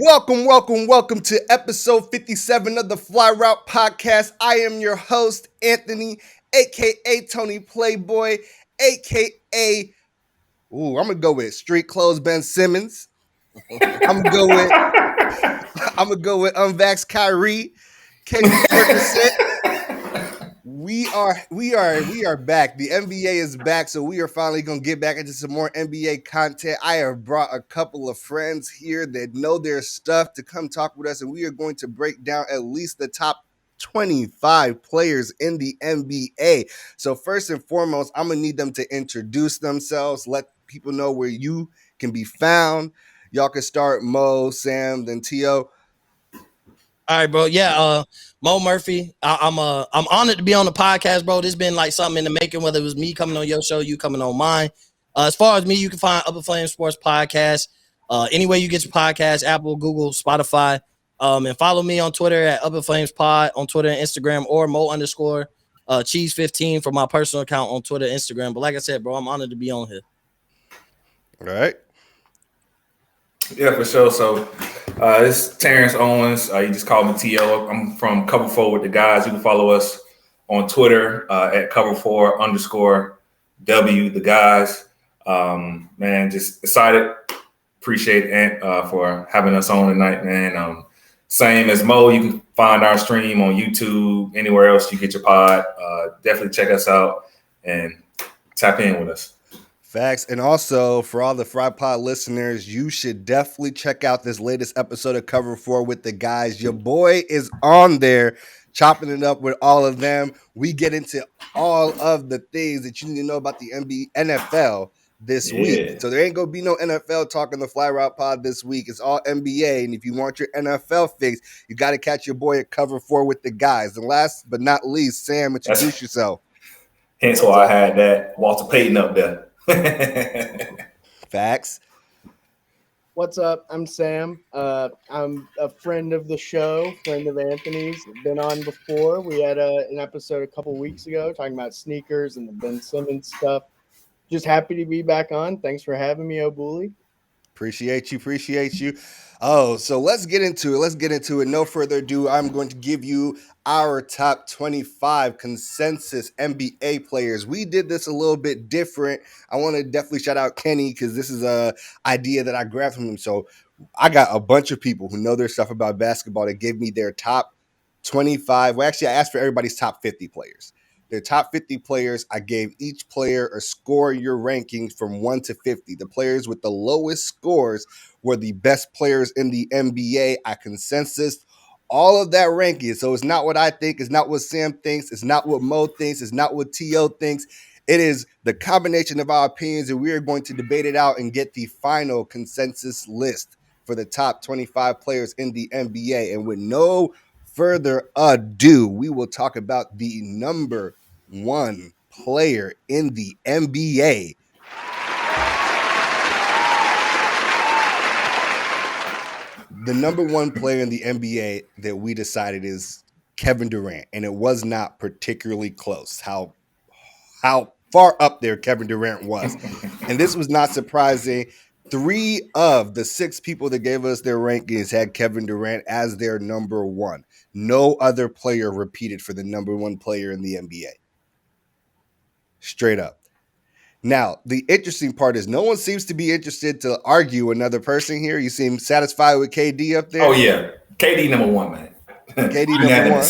Welcome to episode 57 of the Fly Route Podcast. I am your host, Anthony, aka Tony Playboy, aka I'm gonna go with Street Clothes Ben Simmons. I'm gonna go with Unvaxxed Kyrie, KD Percocet. We are back. The NBA is back, so we are finally gonna get back into some more NBA content. I have brought a couple of friends here that know their stuff to come talk with us, and we are going to break down at least the top 25 players in the NBA. So first and foremost, I'm gonna need them to introduce themselves, let people know where you can be found. Y'all can start Mo, Sam, then T.O. All right, bro. Yeah, Mo Murphy. I'm honored to be on the podcast, bro. This been like something in the making. Whether it was me coming on your show, you coming on mine. As far as me, you can find Upper Flame Sports Podcast anywhere you get your podcast: Apple, Google, Spotify. And follow me on Twitter at Upper Flames Pod on Twitter and Instagram, or Mo _Cheese15 for my personal account on Twitter and Instagram. But like I said, bro, I'm honored to be on here. All right. Yeah, for sure. So it's Terrance Owens. You just call me T.O. I'm from Cover 4 with the guys. You can follow us on Twitter at Cover4_W, the guys. Man, just excited. Appreciate Ant for having us on tonight, man. Same as Mo, you can find our stream on YouTube, anywhere else you get your pod. Definitely check us out and tap in with us. Facts. And also, for all the Fry Pod listeners, you should definitely check out this latest episode of Cover 4 with the guys. Your boy is on there, chopping it up with all of them. We get into all of the things that you need to know about the NFL this week. So there ain't going to be no NFL talk in the Fly Route Pod this week. It's all NBA. And if you want your NFL fix, you got to catch your boy at Cover 4 with the guys. And last but not least, Sam, introduce yourself. Hence why I had that Walter Payton up there. Facts. What's up? I'm Sam. I'm a friend of the show, friend of Anthony's. Been on before. We had an episode a couple weeks ago talking about sneakers and the Ben Simmons stuff. Just happy to be back on. Thanks for having me, O'Booley. Appreciate you. Oh, so let's get into it. No further ado, I'm going to give you our top 25 consensus NBA players. We did this a little bit different. I want to definitely shout out Kenny because this is a idea that I grabbed from him. So I got a bunch of people who know their stuff about basketball that gave me their top 25. Well, actually, I asked for everybody's top 50 players. Their top 50 players, I gave each player a score in your rankings from 1 to 50. The players with the lowest scores were the best players in the NBA. I consensus all of that ranking. So it's not what I think. It's not what Sam thinks. It's not what Mo thinks. It's not what T.O. thinks. It is the combination of our opinions, and we are going to debate it out and get the final consensus list for the top 25 players in the NBA. And with no further ado, we will talk about the number one player in the NBA. The number one player in the NBA that we decided is Kevin Durant, and it was not particularly close how far up there Kevin Durant was. And this was not surprising. 3 of the 6 people that gave us their rankings had Kevin Durant as their number one. No other player repeated for the number one player in the NBA. Straight up. Now, the interesting part is no one seems to be interested to argue another person here. You seem satisfied with KD up there? Oh, yeah. KD number one, man. KD number one.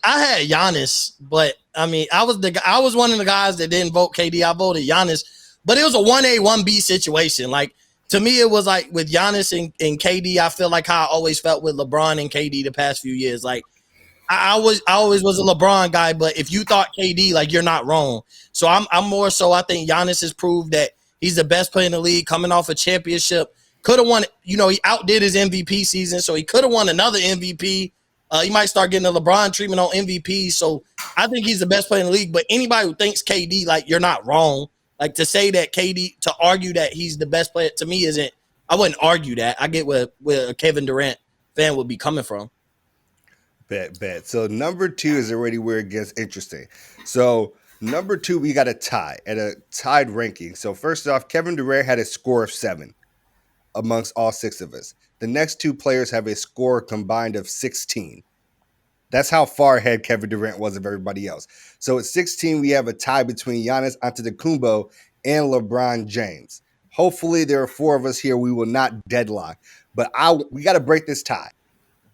I had Giannis, but I mean, I was one of the guys that didn't vote KD. I voted Giannis, but it was a 1A, 1B situation. Like, to me, it was like with Giannis and KD, I feel like how I always felt with LeBron and KD the past few years. Like, I always was a LeBron guy, but if you thought KD, like, you're not wrong. So I'm more so, I think Giannis has proved that he's the best player in the league, coming off a championship. Could have won, he outdid his MVP season, so he could have won another MVP. He might start getting the LeBron treatment on MVP. So I think he's the best player in the league. But anybody who thinks KD, like, you're not wrong. Like, to say that KD, to argue that he's the best player, to me isn't. I wouldn't argue that. I get where a Kevin Durant fan would be coming from. Bet. So number 2 is already where it gets interesting. So number 2, we got a tie at a tied ranking. So first off, Kevin Durant had a score of 7. amongst all 6 of us. The next 2 players have a score combined of 16. That's how far ahead Kevin Durant was of everybody else. So at 16, we have a tie between Giannis Antetokounmpo and LeBron James. Hopefully, there are 4 of us here. We will not deadlock, but we got to break this tie.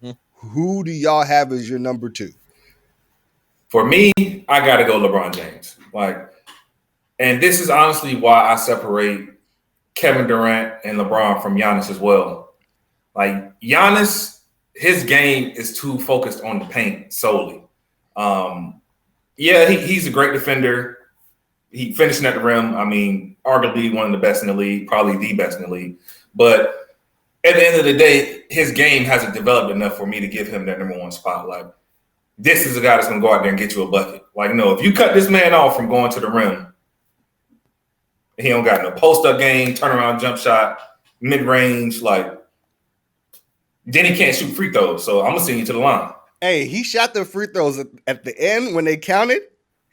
Mm-hmm. Who do y'all have as your number 2? For me, I got to go LeBron James. And this is honestly why I separate Kevin Durant and LeBron from Giannis as well. Giannis, his game is too focused on the paint solely. He's a great defender. He finishing at the rim. I mean, arguably one of the best in the league, probably the best in the league. But at the end of the day, his game hasn't developed enough for me to give him that number 1 spot. This is a guy that's going to go out there and get you a bucket. No, if you cut this man off from going to the rim, he don't got no post-up game, turnaround jump shot, mid-range, then he can't shoot free throws. So I'm going to send you to the line. Hey, he shot the free throws at the end when they counted.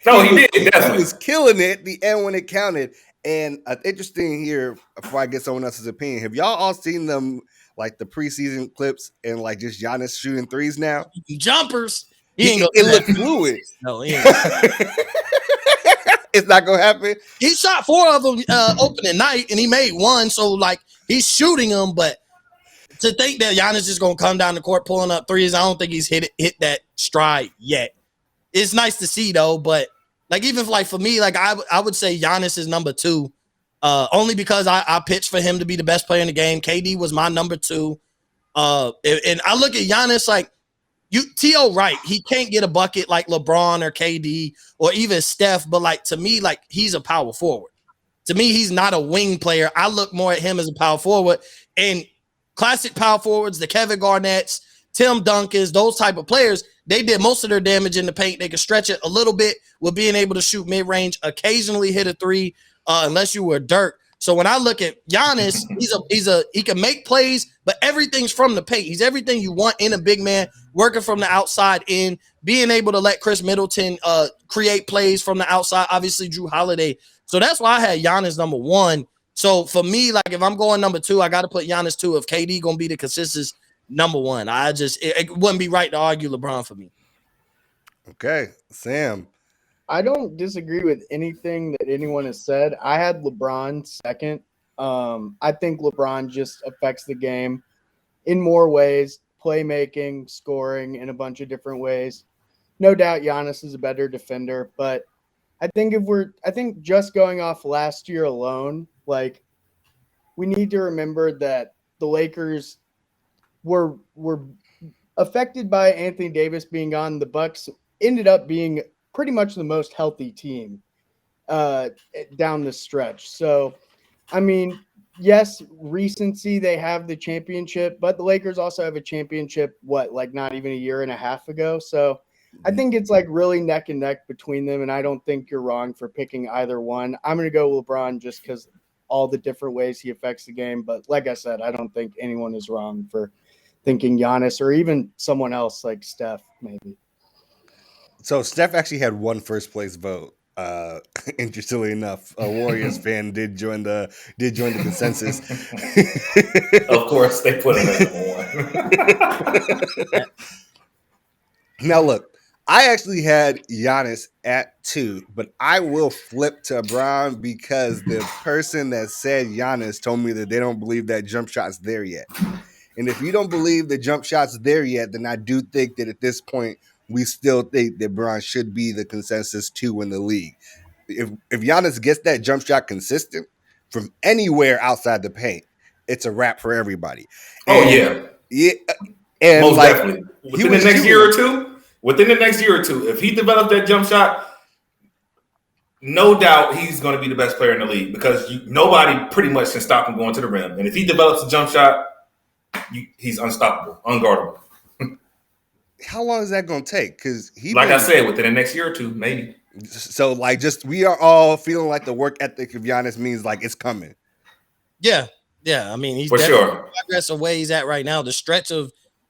No, he did, definitely. He was killing it at the end when it counted. And interesting here, before I get someone else's opinion, have y'all all seen them, the preseason clips and, just Giannis shooting threes now? Jumpers. It looked fluid. No, he ain't. It's not gonna happen. He shot 4 of them opening night, and he made 1. So he's shooting them, but to think that Giannis is gonna come down the court pulling up threes, I don't think he's hit that stride yet. It's nice to see though, but even for me, I would say Giannis is number 2, only because I pitched for him to be the best player in the game. KD was my number 2, and I look at Giannis T.O. right. He can't get a bucket like LeBron or KD or even Steph, but to me, he's a power forward. To me, he's not a wing player. I look more at him as a power forward. And classic power forwards, the Kevin Garnett's, Tim Duncan's, those type of players, they did most of their damage in the paint. They could stretch it a little bit with being able to shoot mid-range, occasionally hit a 3, unless you were Dirk. So when I look at Giannis, he can make plays, but everything's from the paint. He's everything you want in a big man, working from the outside in, being able to let Chris Middleton create plays from the outside, obviously Jrue Holiday. So that's why I had Giannis number 1. So for me, if I'm going number 2, I got to put Giannis 2. If KD going to be the consistent number 1, it wouldn't be right to argue LeBron for me. Okay, Sam. I don't disagree with anything that anyone has said. I had LeBron 2nd. I think LeBron just affects the game in more ways, playmaking, scoring in a bunch of different ways. No doubt Giannis is a better defender, but I think just going off last year alone, we need to remember that the Lakers were affected by Anthony Davis being gone. The Bucks ended up being pretty much the most healthy team down the stretch. So, I mean, yes, recency, they have the championship, but the Lakers also have a championship, not even a year and a half ago. So I think it's really neck and neck between them, and I don't think you're wrong for picking either one. I'm going to go LeBron just because all the different ways he affects the game. But like I said, I don't think anyone is wrong for thinking Giannis or even someone else like Steph, maybe. So Steph actually had 1 first place vote. Interestingly enough, a Warriors fan did join the consensus. Of course, they put him at number 1. Now look, I actually had Giannis at 2, but I will flip to Brown because the person that said Giannis told me that they don't believe that jump shot's there yet. And if you don't believe the jump shot's there yet, then I do think that at this point, we still think that Brown should be the consensus 2 in the league. If Giannis gets that jump shot consistent from anywhere outside the paint, it's a wrap for everybody. And, yeah. And most definitely. Within the next year or two, if he develops that jump shot, no doubt he's going to be the best player in the league because nobody pretty much can stop him going to the rim. And if he develops a jump shot, he's unstoppable, unguardable. How long is that going to take? Because I said, within the next year or 2, maybe. So, we are all feeling like the work ethic of Giannis means it's coming. Yeah. I mean, he's for sure. Progress of where he's at right now. The stretch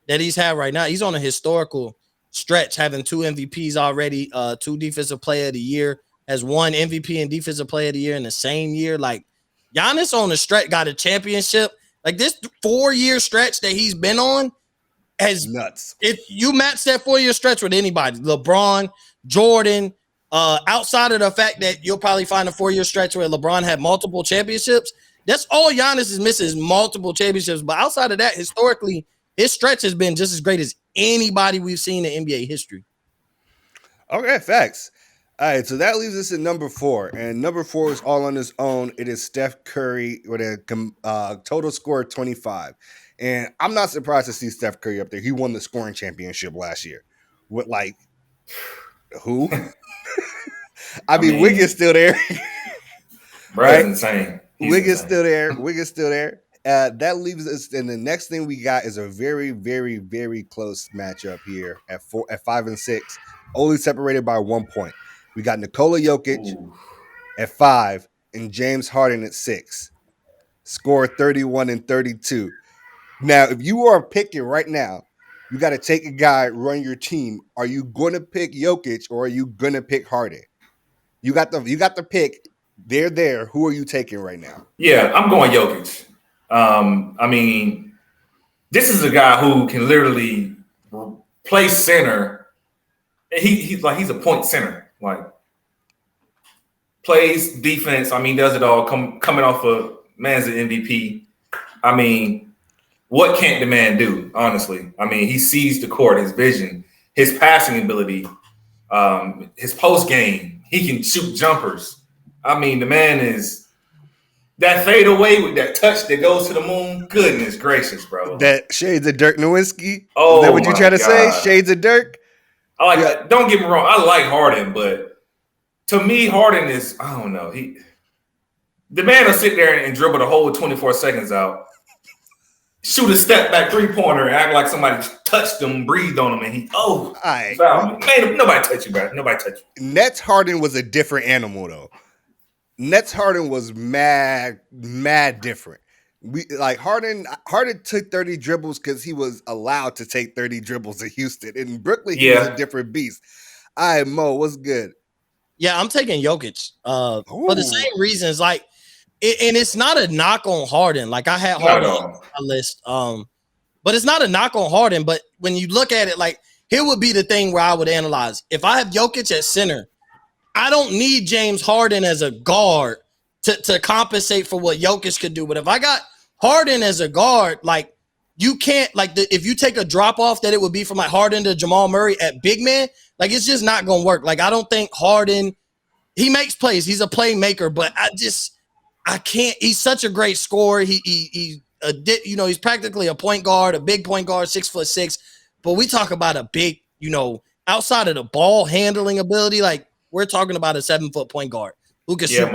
that he's had right now, he's on a historical stretch, having 2 MVPs already, 2 Defensive Player of the Year, has 1 MVP and Defensive Player of the Year in the same year. Giannis on the stretch got a championship. Like this 4-year stretch that he's been on has nuts. If you match that 4-year stretch with anybody, LeBron, Jordan, outside of the fact that you'll probably find a 4-year stretch where LeBron had multiple championships. That's all Giannis is missing is multiple championships. But outside of that, historically, his stretch has been just as great as anybody we've seen in NBA history. Okay, facts. All right, so that leaves us at number 4. And number 4 is all on his own. It is Steph Curry with a total score of 25. And I'm not surprised to see Steph Curry up there. He won the scoring championship last year. With like, who? I mean, Wiggins still there. Right? Insane. Wiggins still there. That leaves us, and the next thing we got is a very, very, very close matchup here at 5 and 6, only separated by 1 point. We got Nicola Jokic at 5 and James Harden at 6. Score 31 and 32. Now, if you are picking right now, you got to take a guy, run your team. Are you going to pick Jokic or are you going to pick Harden? You got the pick. They're there. Who are you taking right now? Yeah, I'm going Jokic. I mean, this is a guy who can literally play center. He's a point center. Like plays defense. I mean, does it all. Coming off of man's an MVP. I mean, what can't the man do? Honestly, I mean, he sees the court, his vision, his passing ability, his post game. He can shoot jumpers. I mean, the man is that fade away with that touch that goes to the moon. Goodness gracious, bro. That shades of Dirk Nowitzki. Oh, is that what you try to say? Shades of Dirk. I like that. Don't get me wrong. I like Harden, but to me, Harden is, I don't know. The man will sit there and dribble the whole 24 seconds out, shoot a step back 3-pointer, and act like somebody touched him, breathed on him, and foul. Man, nobody touch you, bro. Nobody touch you. Nets Harden was a different animal, though. Nets Harden was mad different. Harden took 30 dribbles because he was allowed to take 30 dribbles at Houston. In Brooklyn, he was a different beast. All right, Mo, what's good? Yeah, I'm taking Jokic for the same reasons. Like, and it's not a knock on Harden. Like I had Harden on my list, but it's not a knock on Harden. But when you look at it, like here would be the thing where I would analyze. If I have Jokic at center, I don't need James Harden as a guard to compensate for what Jokic could do. But if I got Harden as a guard, like you can't if you take a drop off that it would be from like Harden to Jamal Murray at big man, like it's just not gonna work. Like I don't think Harden, he makes plays, he's a playmaker, but I can't. He's such a great scorer. He's practically a point guard, a big point guard, 6'6". But we talk about a big, outside of the ball handling ability, like we're talking about a 7-foot point guard who can shoot.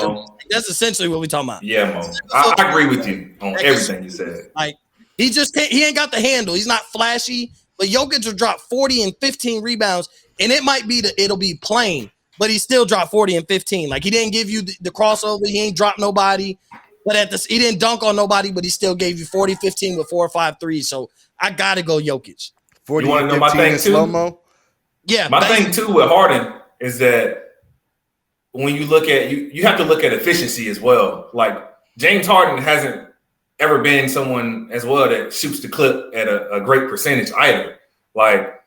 That's essentially what we're talking about. Yeah, Mo. I agree with you on everything you said. Like he ain't got the handle. He's not flashy, but Jokic will drop 40 and 15 rebounds, and it might be it'll be plain, but he still dropped 40 and 15. Like he didn't give you the crossover. He ain't dropped nobody, but he didn't dunk on nobody, but he still gave you 40, 15 with 4 or 5 threes. So I gotta go Jokic. 40 you want to know my thing too? Slow-mo? Yeah. My thing too with Harden is that when you look at you have to look at efficiency as well. Like James Harden hasn't ever been someone as well that shoots the clip at a great percentage either. Like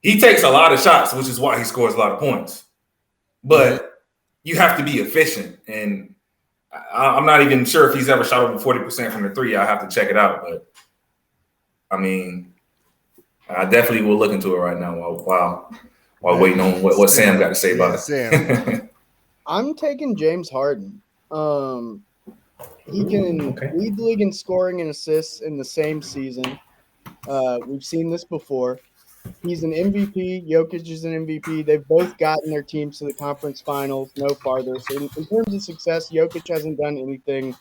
he takes a lot of shots, which is why he scores a lot of points. But you have to be efficient, and I'm not even sure if he's ever shot over 40% from the three. I have to check it out, but I mean, I definitely will look into it right now while waiting on what Sam got to say about it. Sam. I'm taking James Harden. He can lead the league in scoring and assists in the same season. We've seen this before. He's an MVP. Jokic is an MVP. They've both gotten their teams to the conference finals, no farther. So in terms of success, Jokic hasn't done anything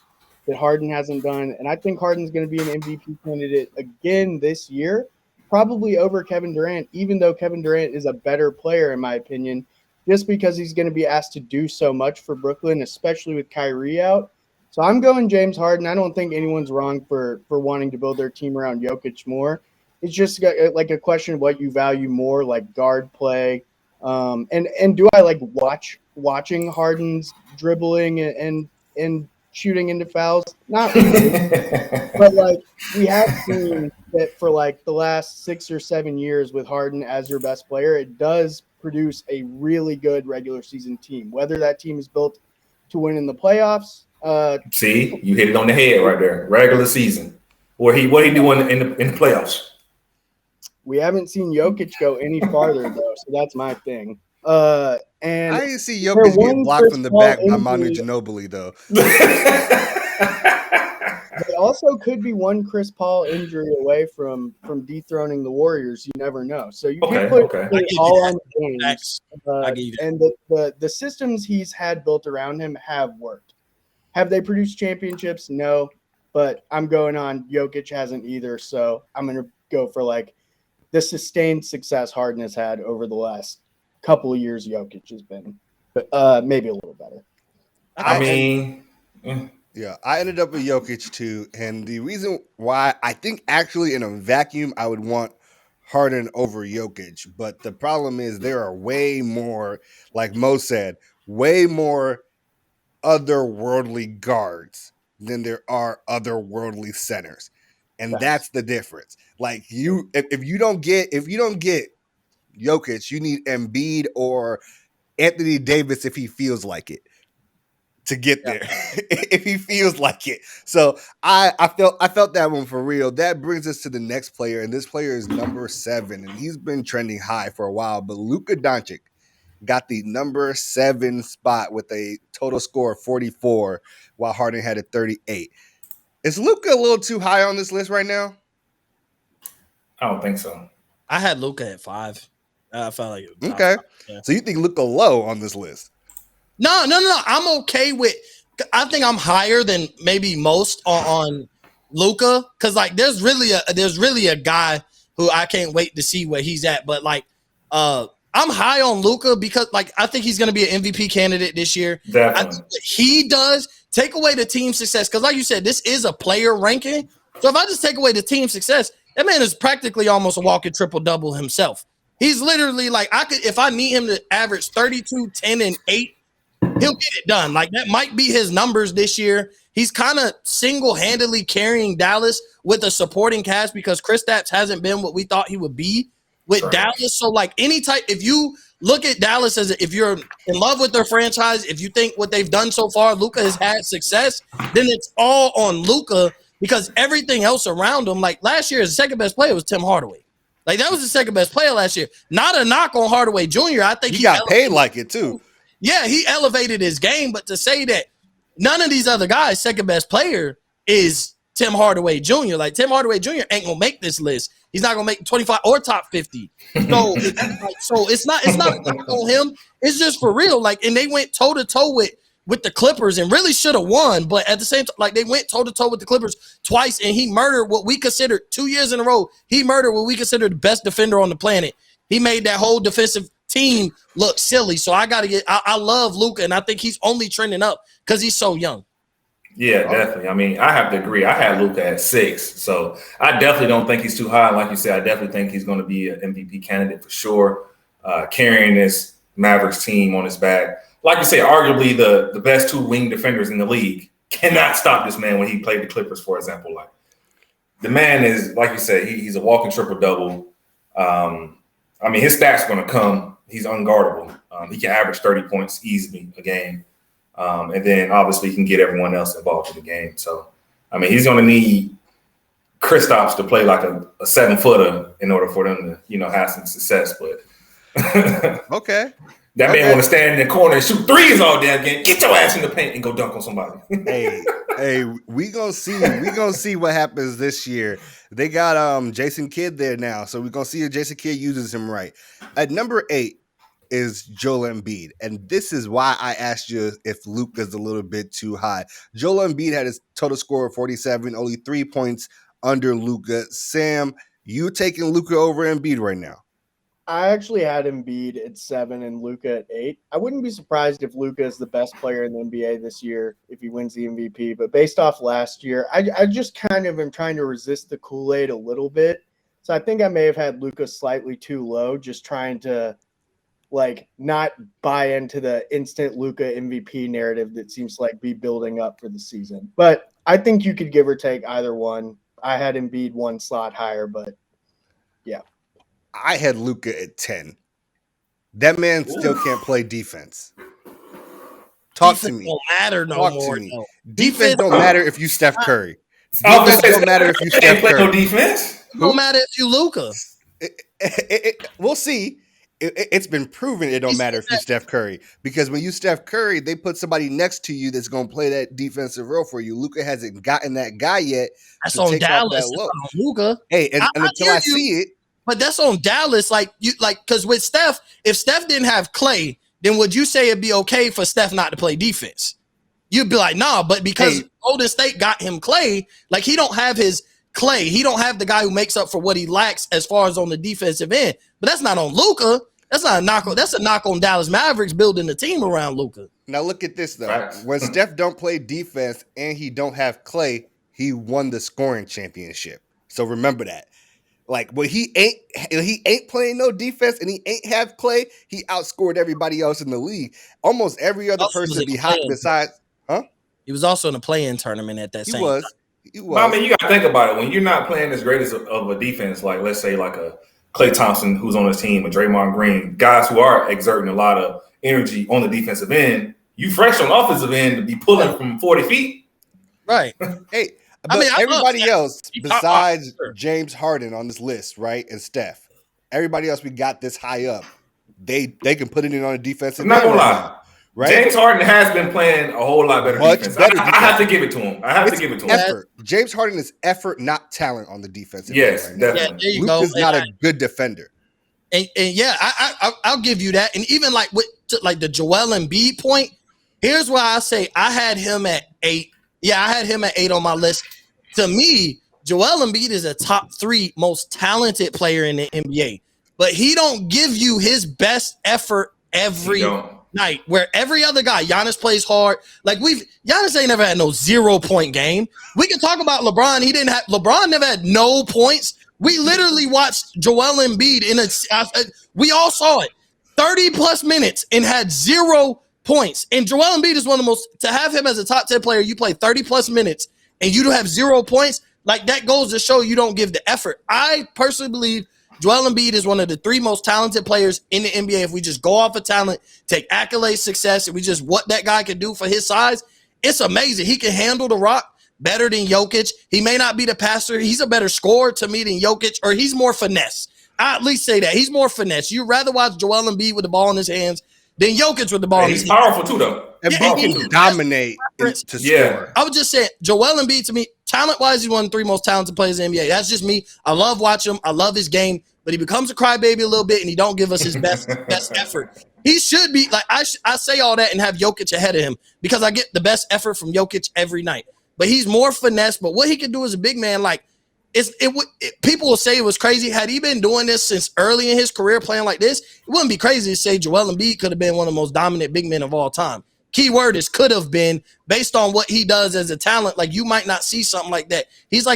that Harden hasn't done. And I think Harden's going to be an MVP candidate again this year, probably over Kevin Durant, even though Kevin Durant is a better player, in my opinion, just because he's going to be asked to do so much for Brooklyn, especially with Kyrie out. So I'm going James Harden. I don't think anyone's wrong for wanting to build their team around Jokic more. It's just like a question of what you value more, like guard play. And do I like watching Harden's dribbling and shooting into fouls. Not really. But, like, we have seen that for, like, the last 6 or 7 years with Harden as your best player, it does produce a really good regular season team. Whether that team is built to win in the playoffs. See, you hit it on the head right there. Regular season. What he doing in the playoffs? We haven't seen Jokic go any farther, though, so that's my thing. And I didn't see Jokic get blocked from the back by Manu Ginobili, though. They also could be one Chris Paul injury away from dethroning the Warriors. You never know. So you can put it all on James. And the systems he's had built around him have worked. Have they produced championships? No. But I'm going on Jokic hasn't either. So I'm going to go for, like, the sustained success Harden has had over the last couple of years. Jokic has been maybe a little better. I mean, yeah, I ended up with Jokic too. And the reason why I think actually in a vacuum, I would want Harden over Jokic. But the problem is there are way more, like Mo said, way more otherworldly guards than there are otherworldly centers. And that's the difference. Like if you don't get Jokic, you need Embiid or Anthony Davis if he feels like it to get there. If he feels like it. So I felt that one for real. That brings us to the next player, and this player is number 7, and he's been trending high for a while. But Luka Doncic got the number 7 spot with a total score of 44, while Harden had a 38. Is Luka a little too high on this list right now? I don't think so. I had Luka at 5. I felt like it was okay. Yeah. So you think Luka low on this list? No. I'm okay with. I think I'm higher than maybe most on Luka because, like, there's really a guy who I can't wait to see where he's at. But, like, I'm high on Luka because, like, I think he's going to be an MVP candidate this year. Definitely. I think what he does take away the team success because, like you said, this is a player ranking. So if I just take away the team success, that man is practically almost a walking triple-double himself. He's literally like, if I need him to average 32, 10, and 8, he'll get it done. Like, that might be his numbers this year. He's kind of single-handedly carrying Dallas with a supporting cast because Kristaps hasn't been what we thought he would be with Dallas. So, like, if you look at Dallas if you're in love with their franchise, if you think what they've done so far, Luka has had success, then it's all on Luka because everything else around him, like last year, his second best player was Tim Hardaway. Like, that was the second best player last year. Not a knock on Hardaway Jr. I think he got paid like it too. Yeah, he elevated his game, but to say that none of these other guys' second best player is Tim Hardaway Jr. Like, Tim Hardaway Jr. ain't gonna make this list. He's not gonna make 25 or top 50. So, it's not a knock on him. It's just for real. Like, and they went toe to toe with the Clippers and really should have won, but at the same time, like, they went toe to toe with the Clippers twice, and he murdered what we considered 2 years in a row. He murdered what we consider the best defender on the planet. He made that whole defensive team look silly. So I love Luka, and I think he's only trending up because he's so young. Yeah, definitely. I mean, I have to agree. I had Luka at 6, so I definitely don't think he's too high. Like you said, I definitely think he's going to be an MVP candidate for sure, carrying this Mavericks team on his back. Like you say, arguably the best 2 wing defenders in the league cannot stop this man when he played the Clippers, for example. Like, the man is, like you said, he's a walking triple-double. I mean, his stats are going to come. He's unguardable. He can average 30 points easily a game. And then, obviously, he can get everyone else involved in the game. So, I mean, he's going to need Kristaps to play like a 7-footer in order for them to, have some success. But okay. That man want to stand in the corner and shoot threes all damn game. Get your ass in the paint and go dunk on somebody. hey, we gonna see what happens this year. They got Jason Kidd there now, so we're gonna see if Jason Kidd uses him right. At number 8 is Joel Embiid, and this is why I asked you if Luka's a little bit too high. Joel Embiid had his total score of 47, only 3 points under Luka. Sam, you taking Luka over Embiid right now? I actually had Embiid at 7 and Luka at 8. I wouldn't be surprised if Luka is the best player in the NBA this year if he wins the MVP. But based off last year, I just kind of am trying to resist the Kool-Aid a little bit. So I think I may have had Luka slightly too low, just trying to like not buy into the instant Luka MVP narrative that seems to like be building up for the season. But I think you could give or take either one. I had Embiid one slot higher, but yeah. I had Luka at 10. That man still can't play defense. Talk to Defense me. don't matter no Talk more. to me. Though. Defense don't matter if you Steph Curry. I was Defense gonna say, don't matter if you Steph Steph play no Curry. defense. It don't matter if you Luka. We'll see. It's been proven it don't matter if you Steph Curry, because when you Steph Curry, they put somebody next to you that's going to play that defensive role for you. Luka hasn't gotten that guy yet. That's to on take Dallas. off that That's load. not on Luka. Hey, and until I see it, but that's on Dallas. Because with Steph, if Steph didn't have Clay, then would you say it'd be okay for Steph not to play defense? You'd be like, nah, but because Golden State got him Clay, like he don't have his Clay. He don't have the guy who makes up for what he lacks as far as on the defensive end. But that's not on Luka. That's not a knock. That's a knock on Dallas Mavericks building the team around Luka. Now look at this though. Right. When Steph don't play defense and he don't have Clay, he won the scoring championship. So remember that. Like when he ain't playing no defense and he ain't have Clay, he outscored everybody else in the league. Almost every other person besides, huh? He was also in a play-in tournament at that same time. He was. But, I mean, you got to think about it. When you're not playing as great of a defense, like let's say like a Klay Thompson who's on his team, and Draymond Green, guys who are exerting a lot of energy on the defensive end, you fresh on the offensive end to be pulling from 40 feet. Right. Hey, but everybody else besides James Harden on this list, right, and Steph, everybody else we got this high up, they can put it in on a defensive end. I'm not going to lie. Right? James Harden has been playing a whole lot better defense. I have to give it to him. Effort. James Harden is effort, not talent on the defense. Yes, definitely. Yeah, Luke is not a good defender. And yeah, I'll give you that. And even like with like the Joel Embiid point, here's why I say I had him at 8. Yeah, I had him at 8 on my list. To me, Joel Embiid is a top 3 most talented player in the NBA, but he don't give you his best effort every night, where every other guy, Giannis plays hard. Like Giannis ain't never had no 0-point game. We can talk about LeBron. LeBron never had no points. We literally watched Joel Embiid we all saw it, 30 plus minutes and had 0 points. And Joel Embiid is one of the most, to have him as a top 10 player, you play 30 plus minutes and you don't have 0 points. Like that goes to show you don't give the effort. I personally believe Joel Embiid is one of the 3 most talented players in the NBA. If we just go off of talent, take accolades, success, and we just what that guy can do for his size, it's amazing. He can handle the rock better than Jokic. He may not be the passer. He's a better scorer to me than Jokic, or he's more finesse. I at least say that. He's more finesse. You'd rather watch Joel Embiid with the ball in his hands than Jokic with the ball in his hands. He's powerful too, though. Embiid can dominate to score. I would just say Joel Embiid, to me, talent-wise, he's one of the 3 most talented players in the NBA. That's just me. I love watching him. I love his game, but he becomes a crybaby a little bit, and he don't give us his best effort. He should be like I say all that and have Jokic ahead of him because I get the best effort from Jokic every night. But he's more finesse. But what he can do as a big man, like people will say it was crazy. Had he been doing this since early in his career, playing like this, it wouldn't be crazy to say Joel Embiid could have been one of the most dominant big men of all time. Key word is could have been, based on what he does as a talent. Like you might not see something like that. He was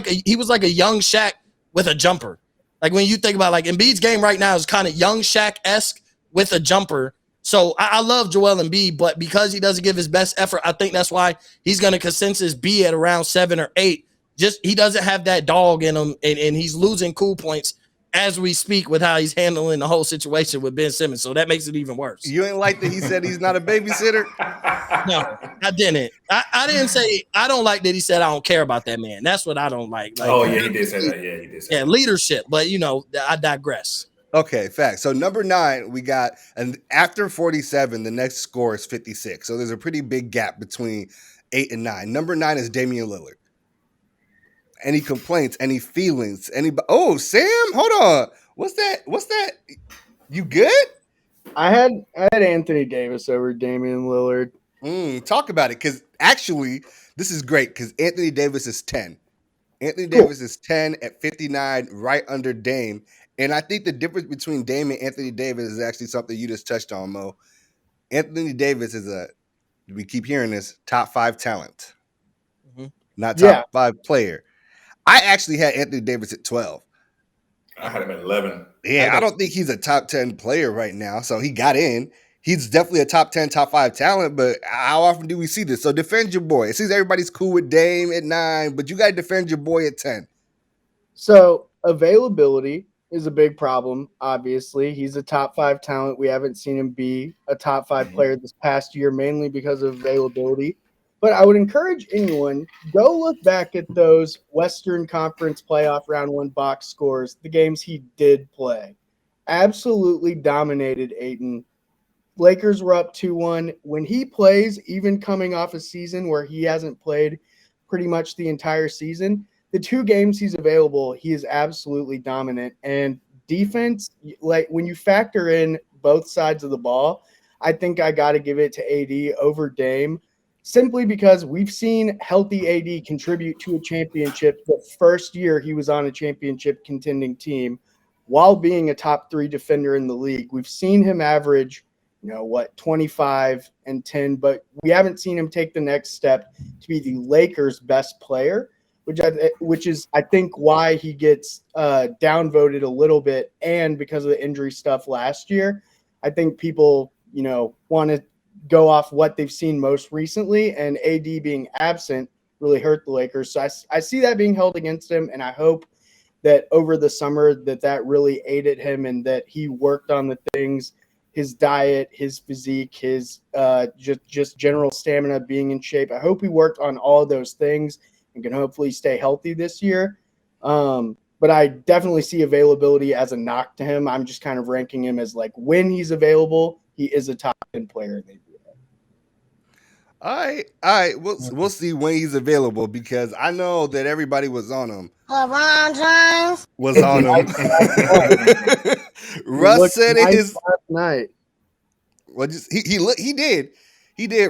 like a young Shaq with a jumper. Like when you think about like Embiid's game right now is kind of young Shaq-esque with a jumper. So I love Joel Embiid, but because he doesn't give his best effort, I think that's why he's going to consensus be at around 7 or 8. Just he doesn't have that dog in him, and he's losing cool points as we speak with how he's handling the whole situation with Ben Simmons. So that makes it even worse. You ain't like that he said he's not a babysitter? No, I didn't. I didn't say I don't like that he said I don't care about that man. That's what I don't like. Oh, yeah, he did say that. Yeah, he did say that. Leadership. But, I digress. Okay, fact. So number 9, we got, and after 47, the next score is 56. So there's a pretty big gap between 8 and 9. Number 9 is Damian Lillard. Any complaints? Any feelings? Oh, Sam, hold on. What's that? You good? I had Anthony Davis over Damian Lillard. Talk about it, because actually, this is great because Anthony Davis is 10. Anthony Davis is 10 at 59, right under Dame. And I think the difference between Dame and Anthony Davis is actually something you just touched on, Mo. Anthony Davis is we keep hearing this, top 5 talent, not top 5 player. I actually had Anthony Davis at 12. I had him at 11. Yeah, I don't think he's a top 10 player right now. So he got in. He's definitely a top 10, top 5 talent, but how often do we see this? So defend your boy. It seems everybody's cool with Dame at 9, but you got to defend your boy at 10. So availability is a big problem, obviously. He's a top 5 talent. We haven't seen him be a top 5 player this past year, mainly because of availability. But I would encourage anyone, go look back at those Western Conference playoff round 1 box scores, the games he did play. Absolutely dominated Ayton. Lakers were up 2-1. When he plays, even coming off a season where he hasn't played pretty much the entire season, the 2 games he's available, he is absolutely dominant. And defense, like when you factor in both sides of the ball, I think I got to give it to AD over Dame, simply because we've seen healthy AD contribute to a championship the first year he was on a championship contending team while being a top 3 defender in the league. We've seen him average 25 and 10, but we haven't seen him take the next step to be the Lakers' best player, which is, I think, why he gets downvoted a little bit. And because of the injury stuff last year, I think people, want to go off what they've seen most recently, and AD being absent really hurt the Lakers. So I see that being held against him, and I hope that over the summer that really aided him and that he worked on the things, his diet, his physique, his just general stamina, being in shape. I hope he worked on all of those things and can hopefully stay healthy this year. But I definitely see availability as a knock to him. I'm just kind of ranking him as like when he's available, he is a top 10 player in the NBA. All right. We'll see when he's available, because I know that everybody was on him. LeBron James Was on him. Russ said it is last night. Well, just he did.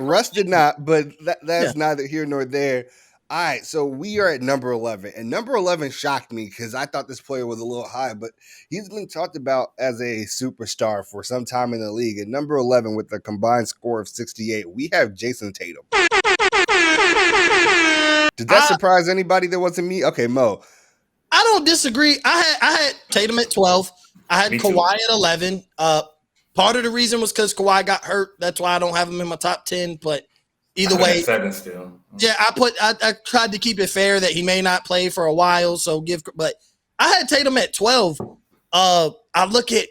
Russ did not, but that's neither here nor there. All right, so we are at number 11, and number 11 shocked me because I thought this player was a little high, but he's been talked about as a superstar for some time in the league. At number 11, with a combined score of 68, we have Jason Tatum. Did that surprise anybody that wasn't me? Okay, Mo. I don't disagree. I had Tatum at 12. I had Kawhi at 11. Part of the reason was because Kawhi got hurt. That's why I don't have him in my top 10. But either way, 7 still. Yeah, I tried to keep it fair that he may not play for a while. But I had Tatum at 12. I look at,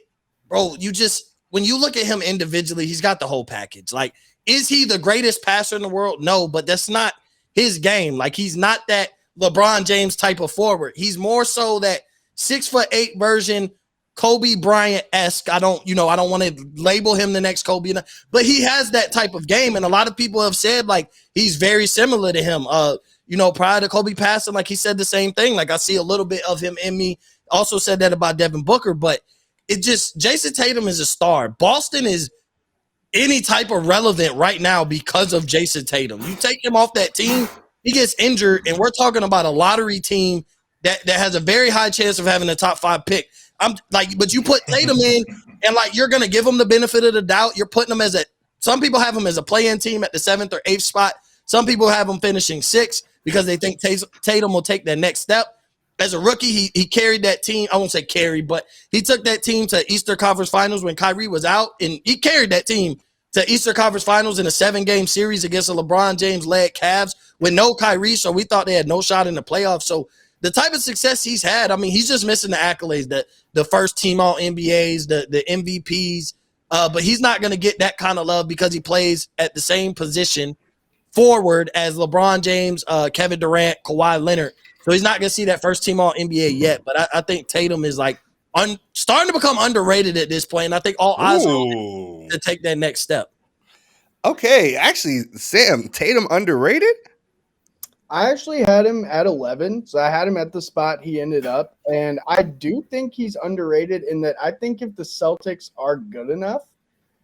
bro, when you look at him individually, he's got the whole package. Like, is he the greatest passer in the world? No, but that's not his game. Like, he's not that LeBron James type of forward. He's more so that 6'8" version, Kobe Bryant-esque. I don't want to label him the next Kobe, but he has that type of game. And a lot of people have said, like, he's very similar to him. Prior to Kobe passing, like, he said the same thing. Like, I see a little bit of him in me. Also said that about Devin Booker, but Jason Tatum is a star. Boston is any type of relevant right now because of Jason Tatum. You take him off that team, he gets injured, and we're talking about a lottery team that has a very high chance of having a top 5 pick. But you put Tatum in, and like, you're gonna give him the benefit of the doubt. You're putting him some people have him as a play-in team at the 7th or 8th spot. Some people have him finishing 6th because they think Tatum will take that next step. As a rookie, he carried that team. I won't say carry, but he took that team to Eastern Conference Finals when Kyrie was out, and he carried that team to Eastern Conference Finals in a 7-game series against the LeBron James-led Cavs with no Kyrie, so we thought they had no shot in the playoffs. So the type of success he's had, I mean, he's just missing the accolades, the first team All-NBAs, the MVPs, but he's not going to get that kind of love because he plays at the same position forward as LeBron James, Kevin Durant, Kawhi Leonard. So he's not going to see that first team All-NBA yet, but I think Tatum is like starting to become underrated at this point, and I think all eyes are on him to take that next step. Okay, actually, Sam, Tatum underrated? I actually had him at 11, so I had him at the spot he ended up, and I do think he's underrated in that I think if the Celtics are good enough,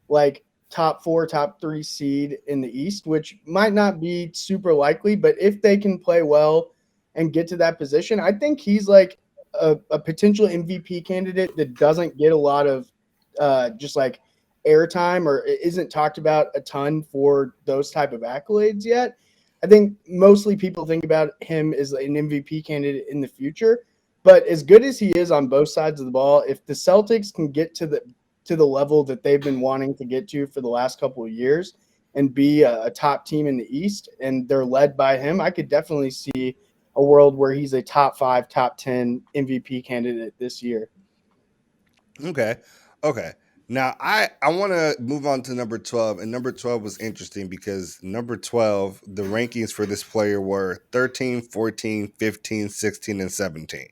like top 4, top 3 seed in the East, which might not be super likely, but if they can play well and get to that position, I think he's like a potential MVP candidate that doesn't get a lot of just like airtime or isn't talked about a ton for those type of accolades yet. I think mostly people think about him as an MVP candidate in the future, But as good as he is on both sides of the ball, if the Celtics can get to the level that they've been wanting to get to for the last couple of years and be a top team in the East, and they're led by him, I could definitely see a world where he's a top 5, top 10 MVP candidate this year. Okay. Now, I want to move on to number 12, and number 12 was interesting because number 12, the rankings for this player were 13, 14, 15, 16, and 17.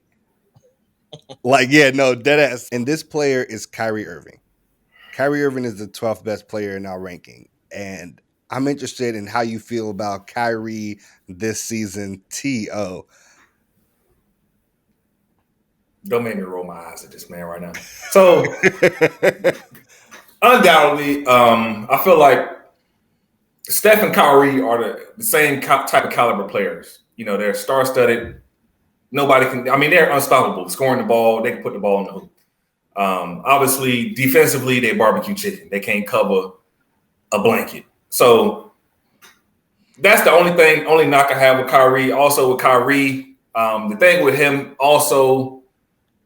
Like, yeah, no, deadass. And this player is Kyrie Irving. Kyrie Irving is the 12th best player in our ranking, and I'm interested in how you feel about Kyrie this season, T.O. Don't make me roll my eyes at this man right now. So, undoubtedly, I feel like Steph and Kyrie are the same type of caliber players. You know, they're star-studded. Nobody can – I mean, they're unstoppable. Scoring the ball, they can put the ball in the hoop. Obviously, defensively, they barbecue chicken. They can't cover a blanket. So that's the only knock I have with Kyrie. Also with Kyrie, the thing with him, also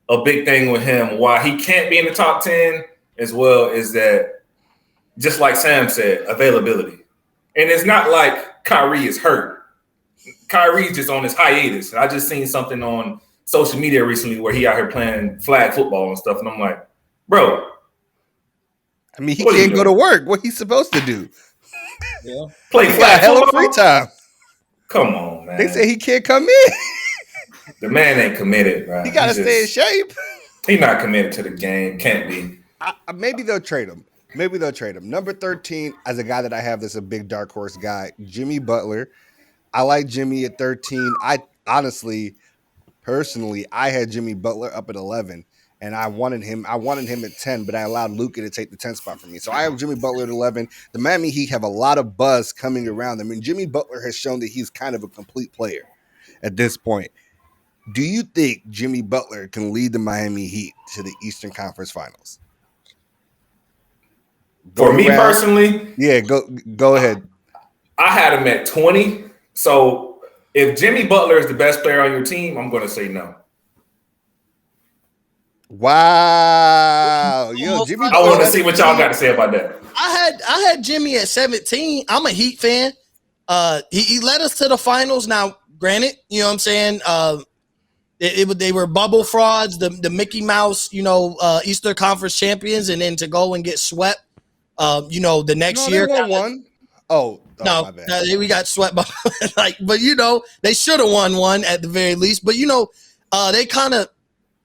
a big thing with him, why he can't be in the top 10 as well, is that, just like Sam said, availability. And it's not like Kyrie is hurt. Kyrie's just on his hiatus. I just seen something on social media recently where he out here playing flag football and stuff, and I'm like, bro. I mean, he can't go to work. What he's supposed to do? Yeah. Play flag hella football. Free time. Come on, man. They say he can't come in. The man ain't committed, right? He got to stay in shape. He's not committed to the game. Can't be. Maybe they'll trade him. Number 13, as a guy that I have that's a big dark horse guy, Jimmy Butler. I like Jimmy at 13. I honestly, personally, I had Jimmy Butler up at 11, and I wanted him at 10, but I allowed Luka to take the 10 spot for me. So I have Jimmy Butler at 11. The Miami Heat have a lot of buzz coming around them. I mean, Jimmy Butler has shown that he's kind of a complete player at this point. Do you think Jimmy Butler can lead the Miami Heat to the Eastern Conference Finals? For me personally, yeah, go ahead. I had him at 20. So if Jimmy Butler is the best player on your team, I'm going to say no. Wow. Yo, Jimmy I want to see what y'all got to say about that. I had Jimmy at 17. I'm a Heat fan. He led us to the finals. Now, granted, you know what I'm saying? They were bubble frauds, the Mickey Mouse, Eastern Conference champions, and then to go and get swept, the next year. They won. Oh, no, my bad. We got swept by but they should have won one at the very least. But they kind of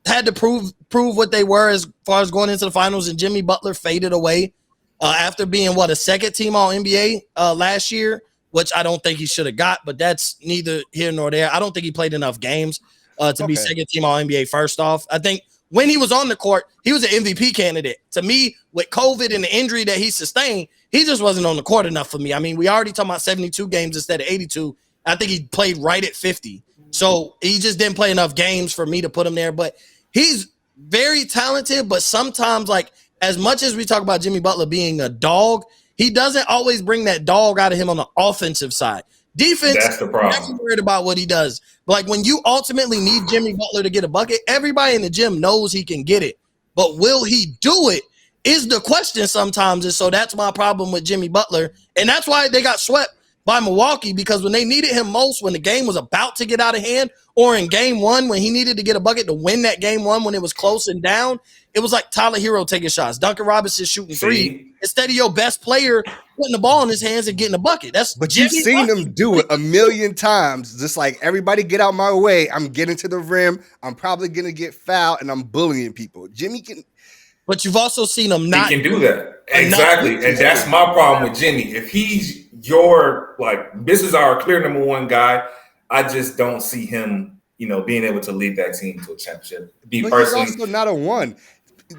had to prove what they were as far as going into the finals, and Jimmy Butler faded away after being a second team All NBA last year, which I don't think he should have got, but that's neither here nor there. I don't think he played enough games to be second team All NBA. First off, I think when he was on the court, he was an MVP candidate. To me, with COVID and the injury that he sustained, he just wasn't on the court enough for me. I mean, we already talking about 72 games instead of 82. I think he played right at 50. So he just didn't play enough games for me to put him there. But he's very talented, but sometimes, as much as we talk about Jimmy Butler being a dog, he doesn't always bring that dog out of him on the offensive side. Defense, that's the problem. Never worried about what he does. But when you ultimately need Jimmy Butler to get a bucket, everybody in the gym knows he can get it. But will he do it is the question sometimes. And so that's my problem with Jimmy Butler. And that's why they got swept by Milwaukee, because when they needed him most, when the game was about to get out of hand, or in game one when he needed to get a bucket to win that game one when it was close and down, it was like Tyler Hero taking shots, Duncan Robinson shooting three, instead of your best player putting the ball in his hands and getting a bucket. But you've seen him do it a million times. Just like, everybody get out my way. I'm getting to the rim. I'm probably going to get fouled, and I'm bullying people. Jimmy can. But you've also seen him not. He can do that. Exactly. And that's my problem with Jimmy. If he's your, this is our clear number one guy, I just don't see him, being able to lead that team to a championship. But he's also not a one.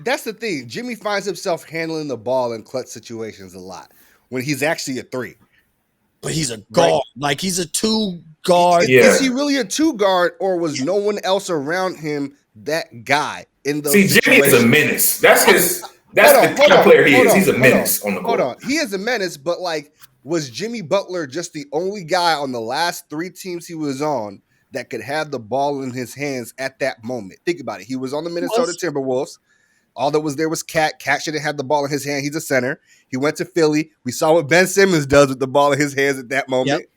That's the thing. Jimmy finds himself handling the ball in clutch situations a lot when he's actually a three. But he's a guard. Right? He's a two guard. Yeah. Is he really a two guard, or was no one else around him that guy in those Jimmy situations? is a menace. That's the kind of player he is. He's a menace on the court. Hold on. He is a menace, but was Jimmy Butler just the only guy on the last three teams he was on that could have the ball in his hands at that moment. Think about it. He was on the Minnesota Timberwolves. All that was there was Cat. Cat shouldn't have the ball in his hand. He's a center. He went to Philly. We saw what Ben Simmons does with the ball in his hands at that moment. Yep.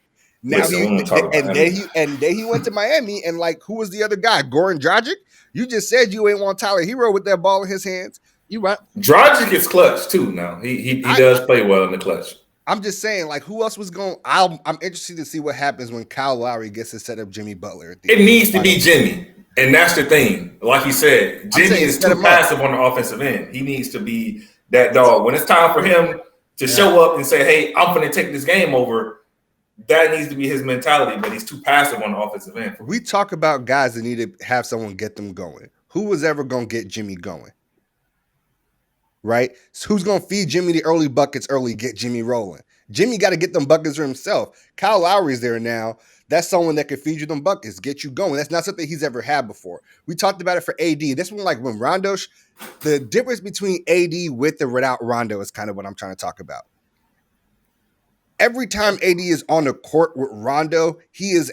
Now then he went to Miami, and like, who was the other guy? Goran Dragic? You just said you ain't want Tyler Hero with that ball in his hands. You right. Dragic is clutch too. Now he does play well in the clutch. I'm just saying, like, who else was going? I'm interested to see what happens when Kyle Lowry gets to set up Jimmy Butler. It needs to be Jimmy, and that's the thing. Like he said, Jimmy is too passive on the offensive end. He needs to be that dog. When it's time for him to show up and say, "Hey, I'm going to take this game over," that needs to be his mentality. But he's too passive on the offensive end. We talk about guys that need to have someone get them going. Who was ever going to get Jimmy going? Right? So who's going to feed Jimmy the early buckets early, get Jimmy rolling? Jimmy got to get them buckets for himself. Kyle Lowry's there now. That's someone that can feed you them buckets, get you going. That's not something he's ever had before. We talked about it for AD. This one, like when Rondo, the difference between AD with and without Rondo is kind of what I'm trying to talk about. Every time AD is on the court with Rondo, he is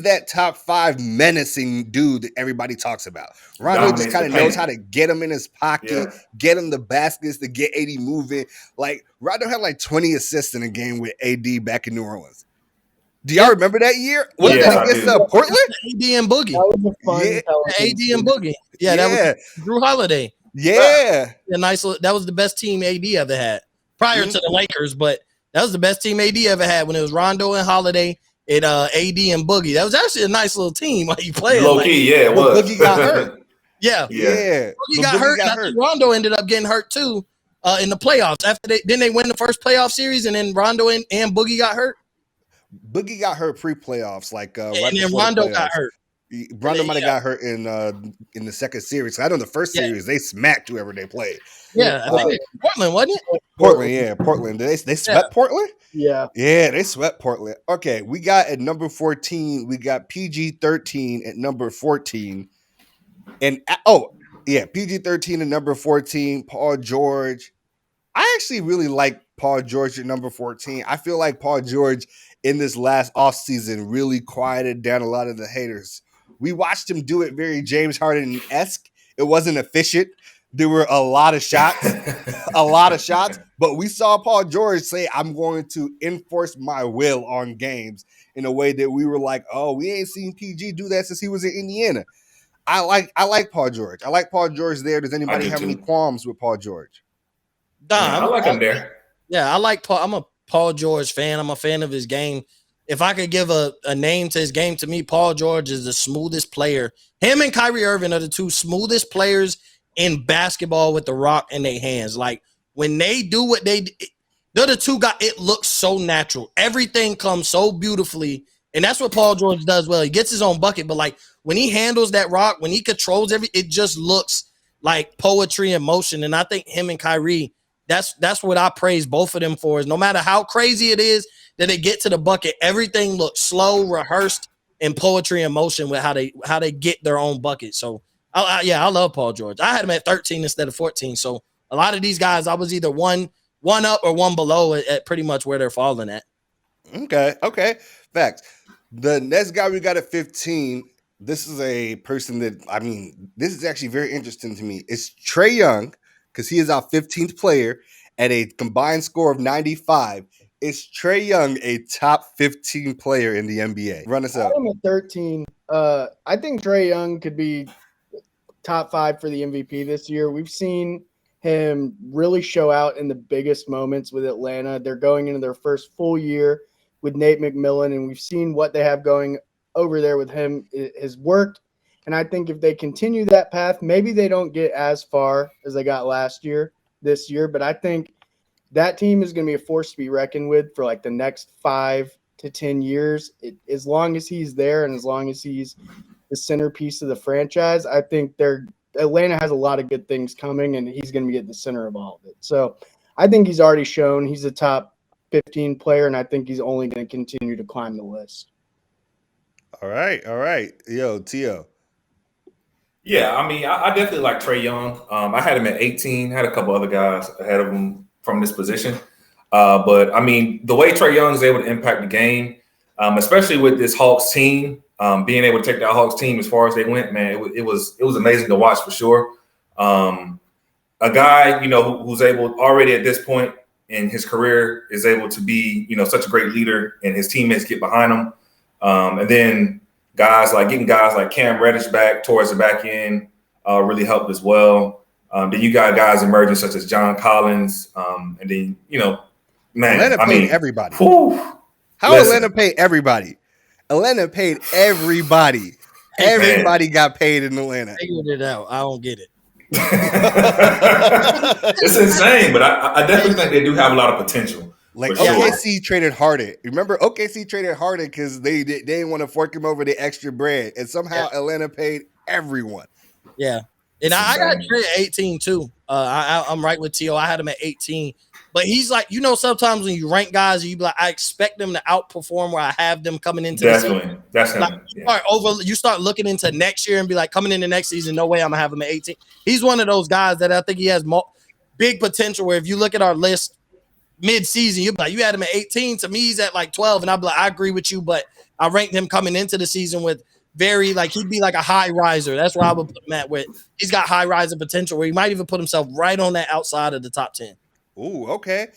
that top 5 menacing dude that everybody talks about. Rondo just kind of knows how to get him in his pocket, get him the baskets to get AD moving. Like, Rondo had like 20 assists in a game with AD back in New Orleans. Do y'all remember that year? What did that against Portland? AD and Boogie. That was a fun AD and Boogie. Yeah, that was Drew Holiday. Yeah. That was the best team AD ever had prior to the Lakers, but that was the best team AD ever had when it was Rondo and Holiday. AD and Boogie. That was actually a nice little team while you played. Low key, it was. Boogie got hurt. Yeah. Boogie got hurt. I think Rondo ended up getting hurt too in the playoffs. Didn't they win the first playoff series and then Rondo and Boogie got hurt? Boogie got hurt pre-playoffs, like and then Rondo got hurt. Rondo might have got hurt in the second series. I know the first series they smacked whoever they played. Yeah, I think Portland, wasn't it? Portland. They swept Portland? Yeah, they swept Portland. Okay, we got at number 14, we got PG-13 at number 14. And PG-13 at number 14, Paul George. I actually really like Paul George at number 14. I feel like Paul George in this last offseason really quieted down a lot of the haters. We watched him do it very James Harden-esque. It wasn't efficient. There were a lot of shots, but we saw Paul George say, I'm going to enforce my will on games in a way that we were like, oh, we ain't seen PG do that since he was in Indiana. I like Paul George. I like Paul George there. Does anybody have any qualms with Paul George? I like him there. Yeah, I like Paul. I'm a Paul George fan. I'm a fan of his game. If I could give a name to his game, to me, Paul George is the smoothest player. Him and Kyrie Irving are the two smoothest players in basketball with the rock in their hands. Like, when they do what they're the two guys, it looks so natural. Everything comes so beautifully, and that's what Paul George does well. He gets his own bucket, but like when he handles that rock, when he controls it just looks like poetry in motion. And I think him and Kyrie, that's what I praise both of them for, is no matter how crazy it is that they get to the bucket, everything looks slow, rehearsed, and poetry in motion with how they get their own bucket. So I love Paul George. I had him at 13 instead of 14. So a lot of these guys, I was either one up or one below at pretty much where they're falling at. Okay. Facts. The next guy we got at 15, this is a person that, this is actually very interesting to me. It's Trey Young, because he is our 15th player at a combined score of 95. Is Trey Young a top 15 player in the NBA? Run us up. I'm at 13. I think Trey Young could be top 5 for the MVP this year. We've seen him really show out in the biggest moments with Atlanta. They're going into their first full year with Nate McMillan, and we've seen what they have going over there with him. It has worked, and I think if they continue that path, maybe they don't get as far as they got this year, but I think that team is going to be a force to be reckoned with for like the next 5 to 10 years. As long as he's there and as long as he's the centerpiece of the franchise, I think Atlanta has a lot of good things coming, and he's going to be at the center of all of it. So I think he's already shown he's a top 15 player, and I think he's only going to continue to climb the list. All right. Yo, Tio. Yeah, I definitely like Trey Young. I had him at 18. Had a couple other guys ahead of him from this position. But the way Trey Young is able to impact the game, especially with this Hawks team, being able to take that Hawks team as far as they went, man, it was amazing to watch for sure. A guy, who's able already at this point in his career is able to be, such a great leader, and his teammates get behind him. And then getting guys like Cam Reddish back towards the back end really helped as well. Then you got guys emerging such as John Collins, and then Atlanta paid everybody. How Atlanta paid everybody? Atlanta paid everybody. Everybody got paid in Atlanta. Figured it out. I don't get it. It's insane, but I definitely think they do have a lot of potential. Like OKC traded Harden. Remember, OKC traded Harden because they didn't want to fork him over the extra bread, and somehow Atlanta paid everyone. Yeah, and I got Trey at 18 too. I'm right with T.O. I had him at 18, but he's like, sometimes when you rank guys, you be like, I expect them to outperform where I have them coming into the season. That's him. Like, you start looking into next year and be like, coming into next season, no way I'm gonna have him at 18. He's one of those guys that I think he has big potential. Where if you look at our list mid-season, you'd be like, you had him at 18. To me, he's at like 12, and I'd be like, I agree with you, but I ranked him coming into the season with he'd be like a high riser. That's where I would put him at. Where he's got high riser potential, where he might even put himself right on that outside of the top 10. Ooh, okay.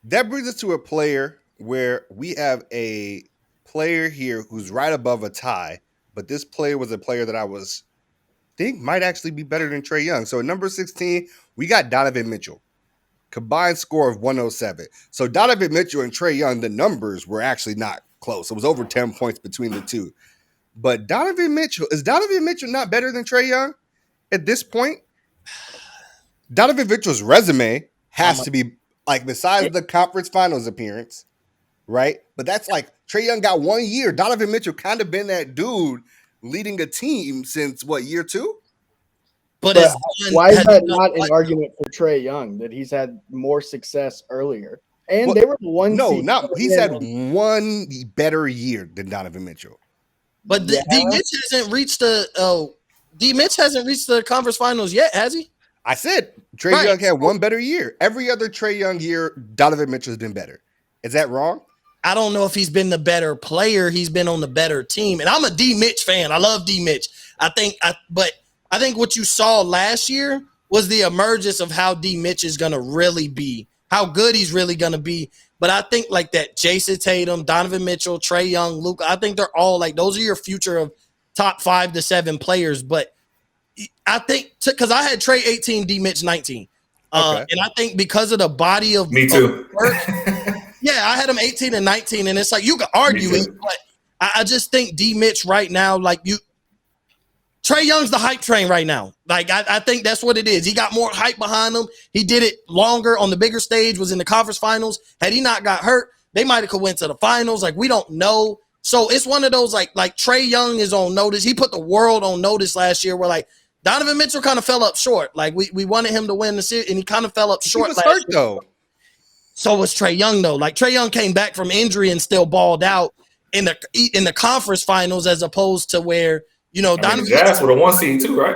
That brings us to a player where we have a player here who's right above a tie, but this player was a player that I think might actually be better than Trey Young. So at number 16, we got Donovan Mitchell. Combined score of 107. So Donovan Mitchell and Trey Young, the numbers were actually not close. It was over 10 points between the two. But is Donovan Mitchell not better than Trey Young at this point? Donovan Mitchell's resume has to be like, besides the conference finals appearance, right? But that's like Trey Young got 1 year. Donovan Mitchell kind of been that dude leading a team since year 2? But why is that not an argument for Trey Young that he's had more success earlier? And they were the one. No, he's had one better year than Donovan Mitchell. But D Mitch hasn't reached the conference finals yet, has he? I said Trey Young had one better year. Every other Trey Young year, Donovan Mitchell's been better. Is that wrong? I don't know if he's been the better player. He's been on the better team. And I'm a D Mitch fan. I love D Mitch. I think what you saw last year was the emergence of how D Mitch is going to really be, how good he's really going to be. But I think like that Jason Tatum, Donovan Mitchell, Trey Young, Luka, I think they're all like, those are your future of top 5 to 7 players. But I think because I had Trey 18, D Mitch 19. And I think because of the body of me too. Work, I had him 18 and 19. And it's like, you could argue it, but I just think D Mitch right now, Trey Young's the hype train right now. Like, I think that's what it is. He got more hype behind him. He did it longer on the bigger stage, was in the conference finals. Had he not got hurt, they might have went to the finals. Like, we don't know. So it's one of those, like Trey Young is on notice. He put the world on notice last year where, like, Donovan Mitchell kind of fell up short. Like, we wanted him to win the series, and he kind of fell up short. He was hurt, though. So was Trey Young, though. Like, Trey Young came back from injury and still balled out in the conference finals as opposed to where, Donovan Jazz were the 1 seed too, right?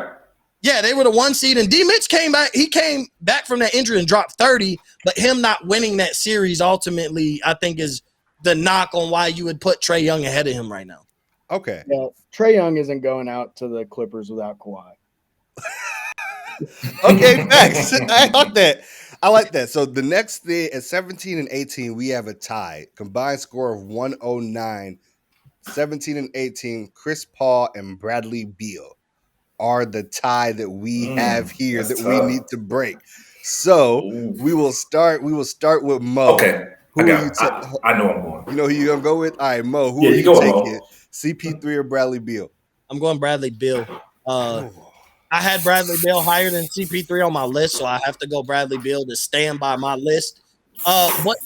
Yeah, they were the 1 seed, and D Mitch came back. He came back from that injury and dropped 30, but him not winning that series ultimately, I think, is the knock on why you would put Trey Young ahead of him right now. Okay. Yeah, Trey Young isn't going out to the Clippers without Kawhi. Okay, thanks. I like that. So the next thing at 17 and 18, we have a tie. Combined score of 109. 17 and 18, Chris Paul and Bradley Beal are the tie that we have here that we need to break. So we will start with Mo. Okay. I know I'm going. You know who you're gonna go with? All right, Mo. Who are you taking? CP3 or Bradley Beal? I'm going Bradley Beal. I had Bradley Beal higher than CP3 on my list, so I have to go Bradley Beal to stand by my list. But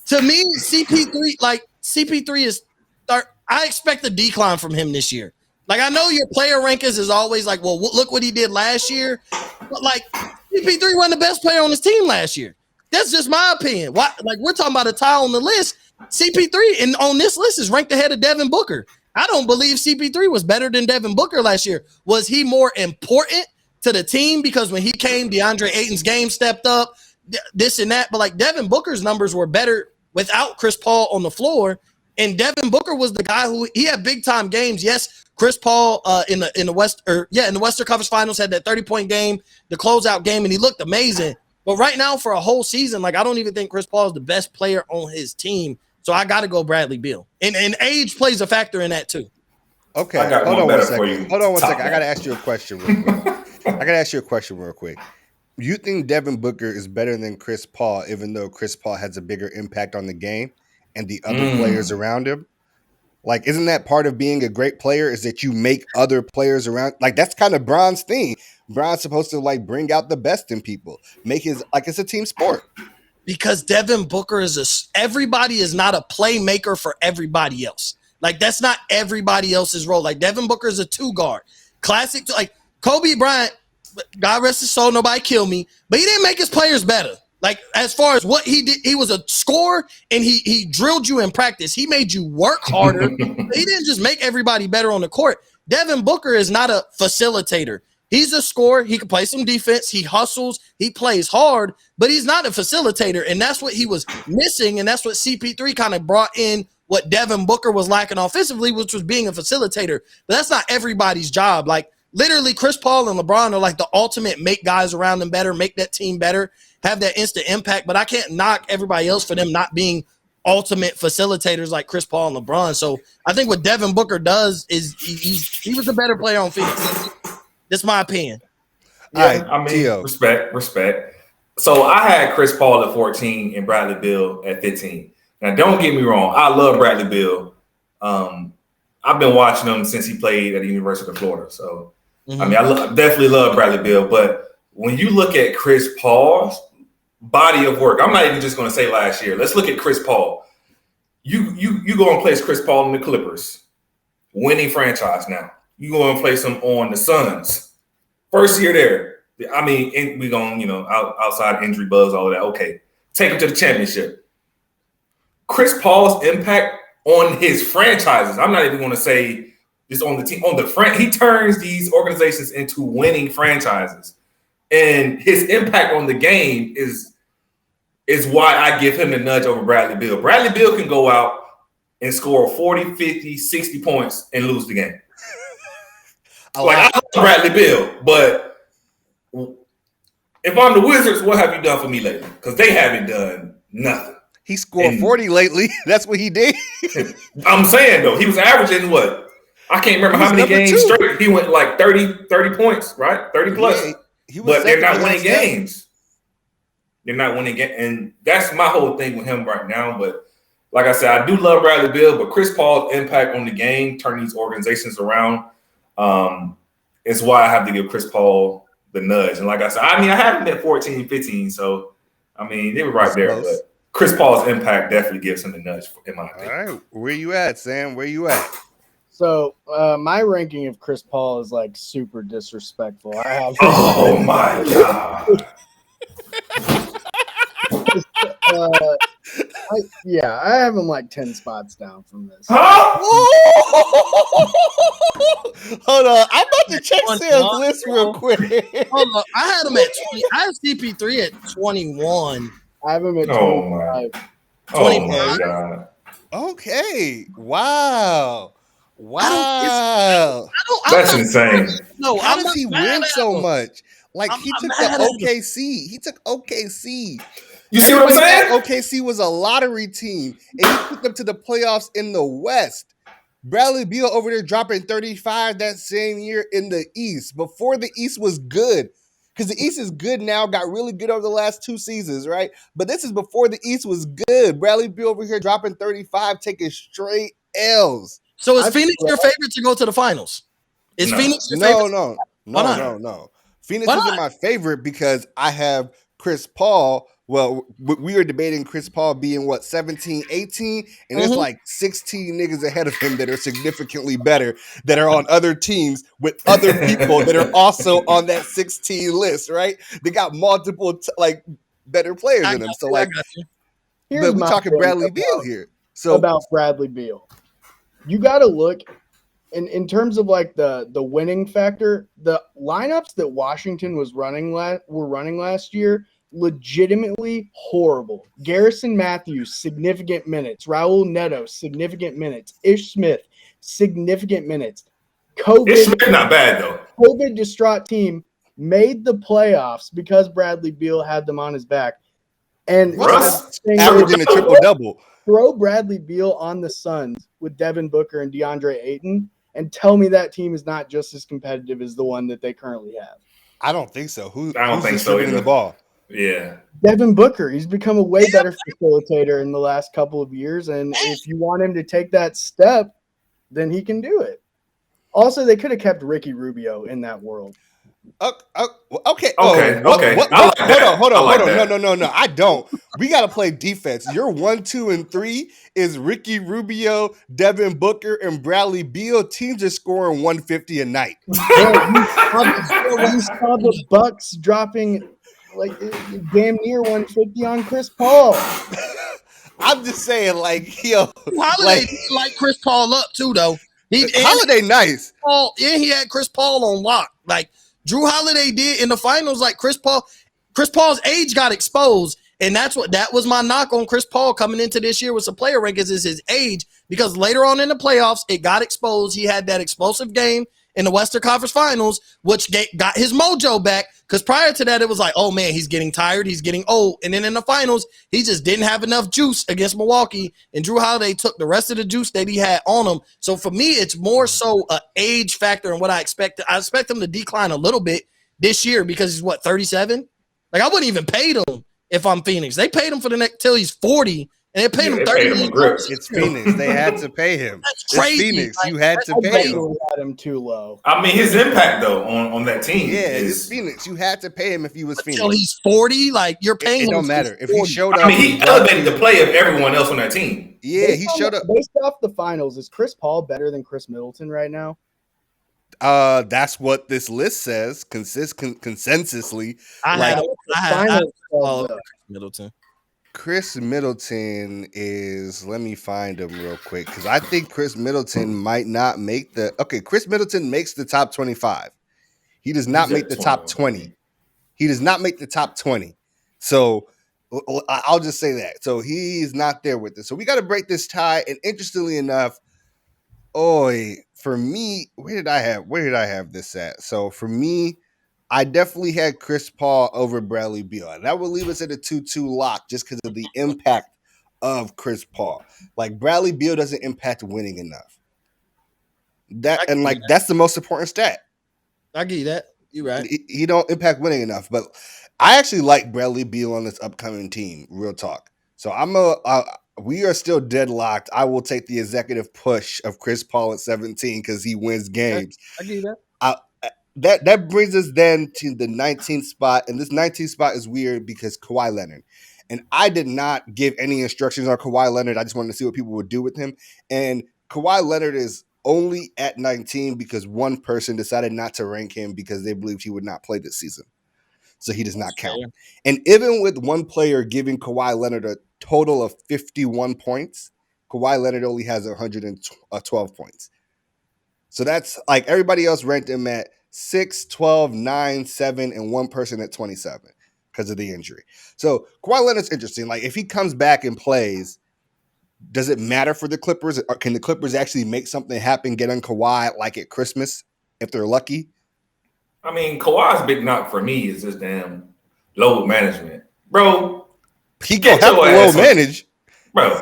to me, CP3 is I expect a decline from him this year. Like, I know your player rankings is always like, well, look what he did last year. But, like, CP3 wasn't the best player on his team last year. That's just my opinion. Why? Like, we're talking about a tie on the list. CP3 and on this list is ranked ahead of Devin Booker. I don't believe CP3 was better than Devin Booker last year. Was he more important to the team because when he came, DeAndre Ayton's game stepped up, this and that. But, like, Devin Booker's numbers were better without Chris Paul on the floor. And Devin Booker was the guy who he had big time games. Yes, Chris Paul in the Western Conference Finals had that 30-point game, the closeout game, and he looked amazing. But right now, for a whole season, like I don't even think Chris Paul is the best player on his team. So I got to go Bradley Beal. And age plays a factor in that too. Okay, hold on one second. I got to ask you a question real quick. You think Devin Booker is better than Chris Paul, even though Chris Paul has a bigger impact on the game and the other players around him? Like, isn't that part of being a great player is that you make other players around? Like, that's kind of Bron's thing. Bron's supposed to, like, bring out the best in people. It's a team sport. Because Devin Booker everybody is not a playmaker for everybody else. Like, that's not everybody else's role. Like, Devin Booker is a 2-guard. Classic, like, Kobe Bryant, God rest his soul, nobody kill me, but he didn't make his players better. Like, as far as what he did, he was a scorer, and he drilled you in practice. He made you work harder. He didn't just make everybody better on the court. Devin Booker is not a facilitator. He's a scorer. He can play some defense. He hustles. He plays hard, but he's not a facilitator, and that's what he was missing, and that's what CP3 kind of brought in what Devin Booker was lacking offensively, which was being a facilitator. But that's not everybody's job. Like, literally, Chris Paul and LeBron are like the ultimate make guys around them better, make that team better, have that instant impact. But I can't knock everybody else for them not being ultimate facilitators like Chris Paul and LeBron. So I think what Devin Booker does is he was a better player on Phoenix. That's my opinion. Yeah, right, I mean, respect. So I had Chris Paul at 14 and Bradley Beal at 15. Now, don't get me wrong. I love Bradley Beal. I've been watching him since he played at the University of Florida. So, I mean, I definitely love Bradley Beal. But when you look at Chris Paul's body of work, I'm not even just going to say last year. Let's look at Chris Paul. You go and place Chris Paul in the Clippers, winning franchise now. You go and place him on the Suns. First year there. I mean, we going, outside injury buzz, all of that. Okay. Take him to the championship. Chris Paul's impact on his franchises, I'm not even going to say this on the team, on the he turns these organizations into winning franchises. And his impact on the game is why I give him the nudge over Bradley Beal. Bradley Beal can go out and score 40, 50, 60 points and lose the game. I love Bradley Beal, but if I'm the Wizards, what have you done for me lately? Because they haven't done nothing. He scored 40 lately. That's what he did. I'm saying, though, he was averaging what? I can't remember how many games straight. He went like 30 points, right? 30 plus. Yeah, but they're not winning games. They're not winning games. And that's my whole thing with him right now. But like I said, I do love Bradley Beal, but Chris Paul's impact on the game, turning these organizations around, is why I have to give Chris Paul the nudge. And like I said, I mean, I had him at 14, 15. So, I mean, they were right there. But Chris Paul's impact definitely gives him the nudge, in my opinion. All right. Where you at, Sam? Where you at? So my ranking of Chris Paul is like super disrespectful. I have oh my god! I have him like 10 spots down from this. Huh? Hold on, I'm about to check Sam's list real quick. Hold on, I had him at 20. I have CP3 at 21. I have him at 25. Oh my god! Okay, wow. That's insane. No, how does he win so much? Like he took OKC. He took OKC. You see what I'm saying? OKC was a lottery team, and he took them to the playoffs in the West. Bradley Beal over there dropping 35 that same year in the East. Before the East was good, because the East is good now, got really good over the last 2 seasons, right? But this is before the East was good. Bradley Beal over here dropping 35, taking straight L's. So is Phoenix your favorite to go to the finals? Is Phoenix your favorite? No. Phoenix isn't my favorite because I have Chris Paul. Well, we were debating Chris Paul being, 17, 18, and there's like 16 niggas ahead of him that are significantly better, that are on other teams with other people that are also on that 16 list, right? They got multiple, better players in them. So, but we're talking Bradley Beal here. So about Bradley Beal. You got to look in terms of the winning factor. The lineups that Washington were running last year legitimately horrible. Garrison Matthews, significant minutes. Raul Neto, significant minutes. Ish Smith, significant minutes. Ish Smith not bad though. COVID distraught team made the playoffs because Bradley Beal had them on his back. And averaging a triple-double. Throw Bradley Beal on the Suns with Devin Booker and DeAndre Ayton and tell me that team is not just as competitive as the one that they currently have. I don't think so. I don't think so either. The ball? Yeah. Devin Booker, he's become a way better facilitator in the last couple of years. And if you want him to take that step, then he can do it. Also, they could have kept Ricky Rubio in that world. Okay. Okay. Hold on. No. I don't. We got to play defense. Your 1, 2, and 3 is Ricky Rubio, Devin Booker, and Bradley Beal. Teams are scoring 150 a night. You saw the Bucks dropping like damn near 150 on Chris Paul. I'm just saying, like, yo, Holiday like Chris Paul up too, though. Holiday nice. He had Chris Paul on lock. Like Drew Holiday did in the finals. Like Chris Paul's age got exposed, and that was my knock on Chris Paul coming into this year with some player rankings is his age, because later on in the playoffs it got exposed. He had that explosive game in the Western Conference Finals, which got his mojo back. Because prior to that, it was like, oh man, he's getting tired, he's getting old. And then in the finals, he just didn't have enough juice against Milwaukee. And Drew Holiday took the rest of the juice that he had on him. So for me, it's more so an age factor and what I expect. I expect him to decline a little bit this year because he's 37? Like I wouldn't even pay him if I'm Phoenix. They paid him for the next till he's 40. And they paid him 30 million. It's Phoenix. They had to pay him. That's crazy. It's Phoenix. You had to pay him. Had him too low. I mean, his impact though on that team. Yeah, it's Phoenix. You had to pay him if he was Phoenix. Until he's 40, like you're paying him. It don't matter if he showed up. I mean, he elevated the play of everyone else on that team. Yeah, he showed up. Based off the finals, is Chris Paul better than Chris Middleton right now? That's what this list says. Consensusly, I had Middleton. Chris Middleton is, let me find him real quick, because I think Chris Middleton might not make Chris Middleton makes the top 25. He does not make the top 20. He does not make the top 20. So I'll just say that. So he's not there with it. So we got to break this tie. And interestingly enough, for me, where did I have this at? So for me, I definitely had Chris Paul over Bradley Beal. And that would leave us at a 2-2 lock just because of the impact of Chris Paul. Like Bradley Beal doesn't impact winning enough. That's the most important stat. I give you that. You're right. He don't impact winning enough. But I actually like Bradley Beal on this upcoming team. Real talk. So we are still deadlocked. I will take the executive push of Chris Paul at 17 because he wins games. I give you that. That brings us then to the 19th spot. And this 19th spot is weird because Kawhi Leonard. And I did not give any instructions on Kawhi Leonard. I just wanted to see what people would do with him. And Kawhi Leonard is only at 19 because one person decided not to rank him because they believed he would not play this season. So he does not count. And even with one player giving Kawhi Leonard a total of 51 points, Kawhi Leonard only has 112 points. So that's like everybody else ranked him at 6, 12, 9, 7, and one person at 27 because of the injury. So Kawhi Leonard's interesting. Like if he comes back and plays, does it matter for the Clippers? Or can the Clippers actually make something happen, get on Kawhi like at Christmas if they're lucky? I mean, Kawhi's big knock for me is this damn load management. Bro, he gonna have to load manage. Bro.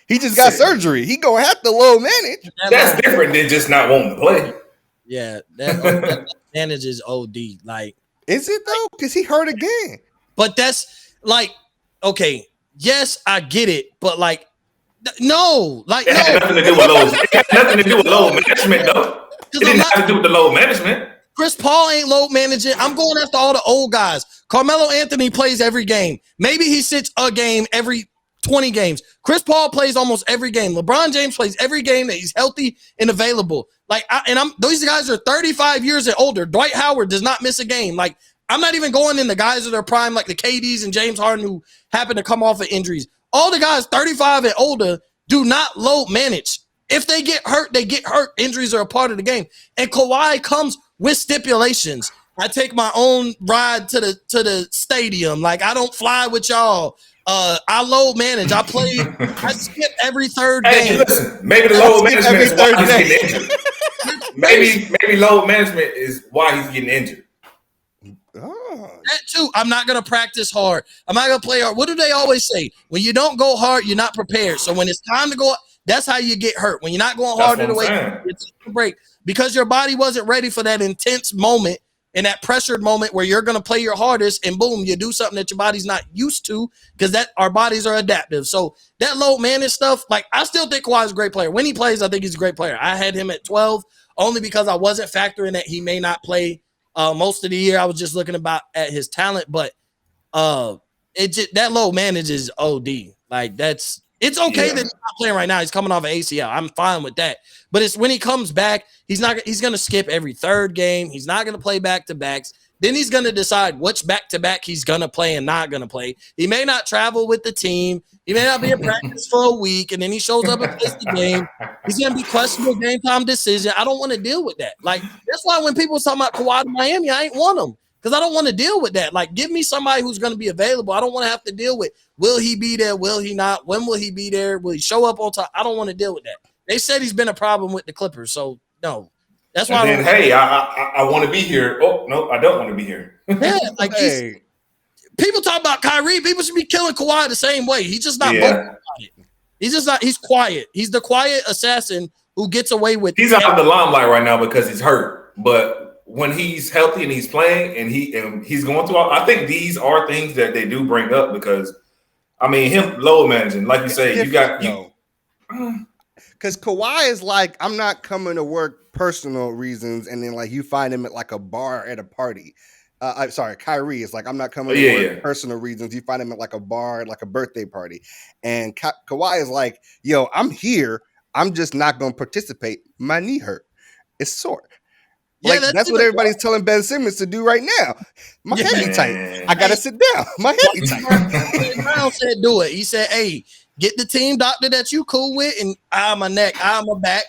He just got surgery. He gonna have to load manage. That's different than just not wanting to play. Yeah, that manage is OD. Like, is it though? Because he hurt again. But that's like, okay, yes, I get it, but like, no, like it had nothing to do with load. It had nothing to do with load management, though. It didn't have to do with the load management. Chris Paul ain't load managing. I'm going after all the old guys. Carmelo Anthony plays every game. Maybe he sits a game every 20 games. Chris Paul plays almost every game. LeBron James plays every game that he's healthy and available. Like, those guys are 35 years and older. Dwight Howard does not miss a game. Like, I'm not even going in the guys of their prime, like the KDs and James Harden who happen to come off of injuries. All the guys 35 and older do not load manage. If they get hurt, they get hurt. Injuries are a part of the game. And Kawhi comes with stipulations. I take my own ride to the stadium. Like I don't fly with y'all. I load manage. I skip every third Hey, game. listen, maybe the load management is why he's getting injured. Maybe load management is why he's getting injured. Oh. That too. I'm not gonna practice hard. I'm not gonna play hard. What do they always say? When you don't go hard, you're not prepared. So when it's time to go, that's how you get hurt. When you're not going hard in the way you take a break because your body wasn't ready for that intense moment and that pressured moment where you're gonna play your hardest, and boom, you do something that your body's not used to because that our bodies are adaptive. So that load manage stuff, like I still think Kawhi is a great player. When he plays, I think he's a great player. I had him at 12 only because I wasn't factoring that he may not play. Most of the year, I was just looking at his talent, but that low manage is OD. Like it's okay that he's not playing right now. He's coming off an ACL. I'm fine with that. But it's when he comes back, he's going to skip every third game. He's not going to play back-to-backs. Then he's going to decide which back-to-back he's going to play and not going to play. He may not travel with the team. He may not be in practice for a week, and then he shows up and plays the game. He's going to be questionable game time decision. I don't want to deal with that. Like, that's why when people was talking about Kawhi to Miami, I ain't want him because I don't want to deal with that. Like, give me somebody who's going to be available. I don't want to have to deal with, will he be there? Will he not? When will he be there? Will he show up on time? I don't want to deal with that. They said he's been a problem with the Clippers, so no. That's why. And then, I want to be here. Oh no, I don't want to be here. Yeah, like people talk about Kyrie. People should be killing Kawhi the same way. He's just not vocal about it. He's just not. He's quiet. He's the quiet assassin who gets away with. He's out of the limelight right now because he's hurt. But when he's healthy and he's playing and he's going through, I think these are things that they do bring up because, I mean, him load managing, like you say, because Kawhi is like, I'm not coming to work personal reasons, and then like you find him at like a bar at a party. I'm sorry, Kyrie is like, I'm not coming to work personal reasons. You find him at like a bar at like a birthday party, and Kawhi is like, yo, I'm here. I'm just not going to participate. My knee hurt. It's sore. Like that's what everybody's telling Ben Simmons to do right now. My head be tight. I gotta sit down. My head be tight. Brown said, "Do it." He said, "Hey, get the team doctor that you cool with, and eye my neck, eye my back,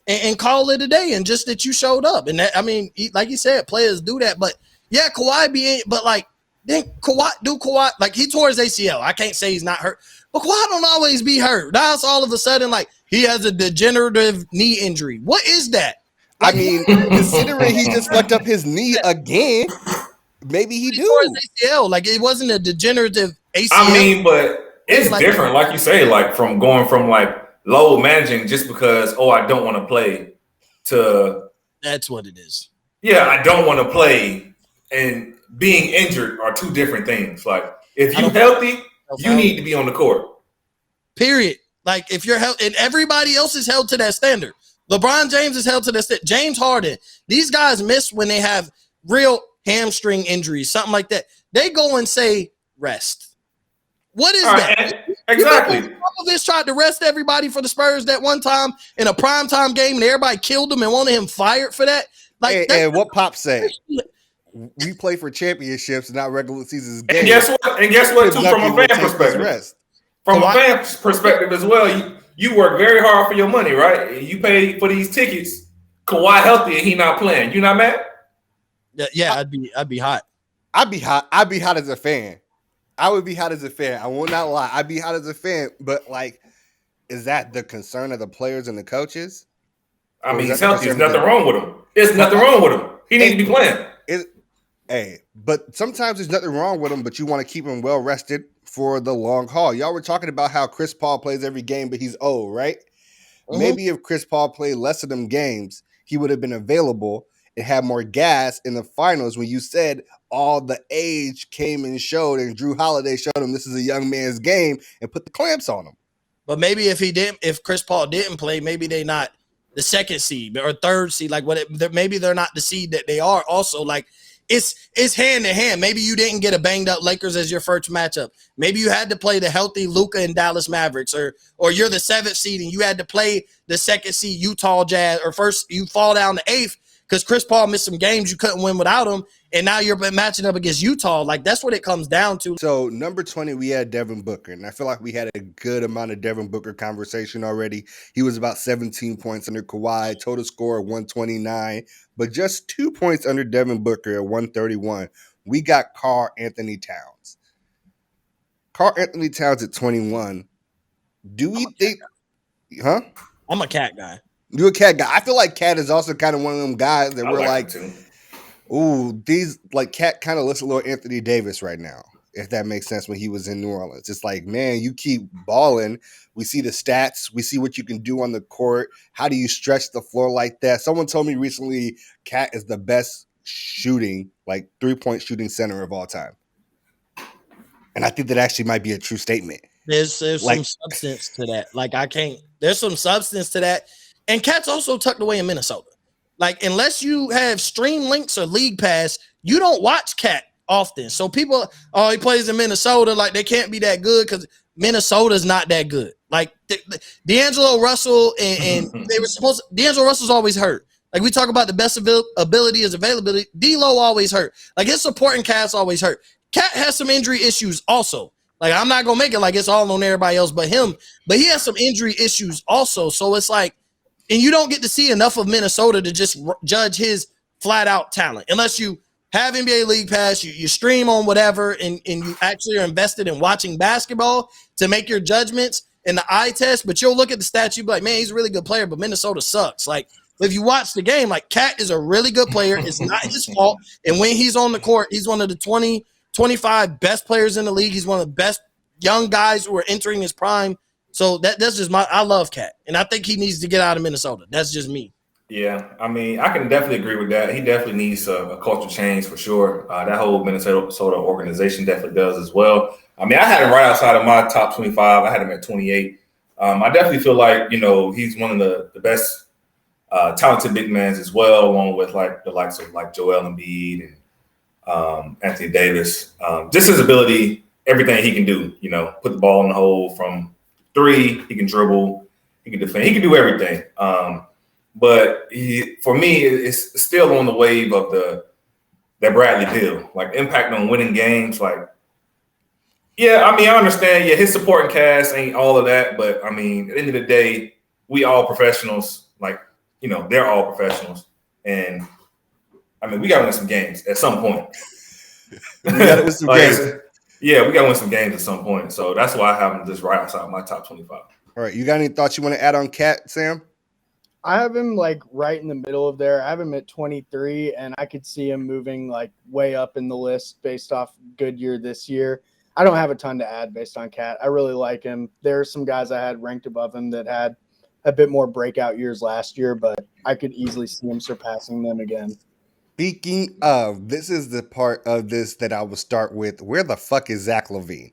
and call it a day. And just that you showed up. And that, I mean, like you said, players do that. But yeah, Kawhi but like then Kawhi like he tore his ACL. I can't say he's not hurt, but Kawhi don't always be hurt. Now it's all of a sudden like he has a degenerative knee injury. What is that? I mean, considering he just fucked up his knee again, maybe he do. ACL, like it wasn't a degenerative ACL. I mean, but it's like, different, like you say, like from going from like low managing just because, I don't want to play to. That's what it is. Yeah, I don't want to play, and being injured are two different things. Like if you're healthy, you need to be on the court. Period. Like if you're healthy, and everybody else is held to that standard. LeBron James is held to this. James Harden. These guys miss when they have real hamstring injuries, something like that. They go and say rest. What is that? Exactly. Popovich tried to rest everybody for the Spurs that one time in a primetime game, and everybody killed him and wanted him fired for that. Like, and what Pop say? We play for championships, not regular seasons games. And guess what? Too, from a fan perspective. From a fan perspective as well, you work very hard for your money, right? You pay for these tickets. Kawhi healthy and he not playing. You not mad? Yeah, I'd be hot. I'd be hot. I'd be hot as a fan. I would be hot as a fan. I will not lie. I'd be hot as a fan. But like, is that the concern of the players and the coaches? I mean, he's healthy. There's nothing wrong with him. There's nothing wrong with him. He needs to be playing. But sometimes there's nothing wrong with him, but you want to keep him well rested for the long haul. Y'all were talking about how Chris Paul plays every game, but he's old, right? Mm-hmm. Maybe if Chris Paul played less of them games, he would have been available and had more gas in the finals when you said all the age came and showed, and Drew Holiday showed him this is a young man's game and put the clamps on him. But maybe if Chris Paul didn't play, maybe they not the second seed or third seed, like maybe they're not the seed that they are. Also, like it's hand to hand. Maybe you didn't get a banged up Lakers as your first matchup. Maybe you had to play the healthy Luka and Dallas Mavericks, or you're the seventh seed and you had to play the second seed Utah Jazz, or first you fall down to eighth because Chris Paul missed some games you couldn't win without him, and now you're matching up against Utah. Like, that's what it comes down to. So number 20, we had Devin Booker, and I feel like we had a good amount of Devin Booker conversation already. He was about 17 points under Kawhi, total score of 129, but just 2 points under Devin Booker at 131. We got Karl Anthony Towns. Karl Anthony Towns at 21. Do we think, huh? I'm a Cat guy. You're a Cat guy. I feel like Cat is also kind of one of them guys that we're like, too. ooh, these, like, Cat kind of looks a little Anthony Davis right now, if that makes sense, when he was in New Orleans. It's like, man, you keep balling. We see the stats. We see what you can do on the court. How do you stretch the floor like that? Someone told me recently Cat is the best shooting, like, three-point shooting center of all time. And I think that actually might be a true statement. There's some substance to that. Like, there's some substance to that. And Cat's also tucked away in Minnesota. Like, unless you have stream links or league pass, you don't watch Cat often. So people, he plays in Minnesota, like, they can't be that good because Minnesota's not that good. Like, D'Angelo Russell and they were supposed to, D'Angelo Russell's always hurt. Like, we talk about the best ability is availability. D'Lo always hurt. Like, his supporting cast always hurt. Cat has some injury issues also. Like, I'm not going to make it like it's all on everybody else but him, but he has some injury issues also. So it's like, and you don't get to see enough of Minnesota to just judge his flat out talent. Unless you have NBA League Pass, you stream on whatever, and you actually are invested in watching basketball to make your judgments and the eye test. But you'll look at the stats, you'll be like, man, he's a really good player, but Minnesota sucks. Like, if you watch the game, like, Cat is a really good player. It's not his fault. And when he's on the court, he's one of the 20, 25 best players in the league. He's one of the best young guys who are entering his prime. So that's just I love Cat. And I think he needs to get out of Minnesota. That's just me. Yeah, I mean, I can definitely agree with that. He definitely needs a culture change for sure. That whole Minnesota organization definitely does as well. I mean, I had him right outside of my top 25. I had him at 28. I definitely feel like, he's one of the best talented big men as well, along with like the likes of like Joel Embiid and Anthony Davis. Just his ability, everything he can do, put the ball in the hole from three, he can dribble, he can defend, he can do everything. But for me, it's still on the wave of that Bradley Beal, like impact on winning games. Like, yeah, I mean, I understand. Yeah, his supporting cast ain't all of that, but I mean, at the end of the day, we all professionals. Like, they're all professionals, and I mean, we got to win some games at some point. We got to win some games. Yeah, we got to win some games at some point. So that's why I have him just right outside my top 25. All right, you got any thoughts you want to add on Cat, Sam? I have him like right in the middle of there. I have him at 23, and I could see him moving like way up in the list based off good year this year. I don't have a ton to add based on Cat. I really like him. There are some guys I had ranked above him that had a bit more breakout years last year, but I could easily see him surpassing them again. Speaking of, this is the part of this that I will start with. Where the fuck is Zach Levine?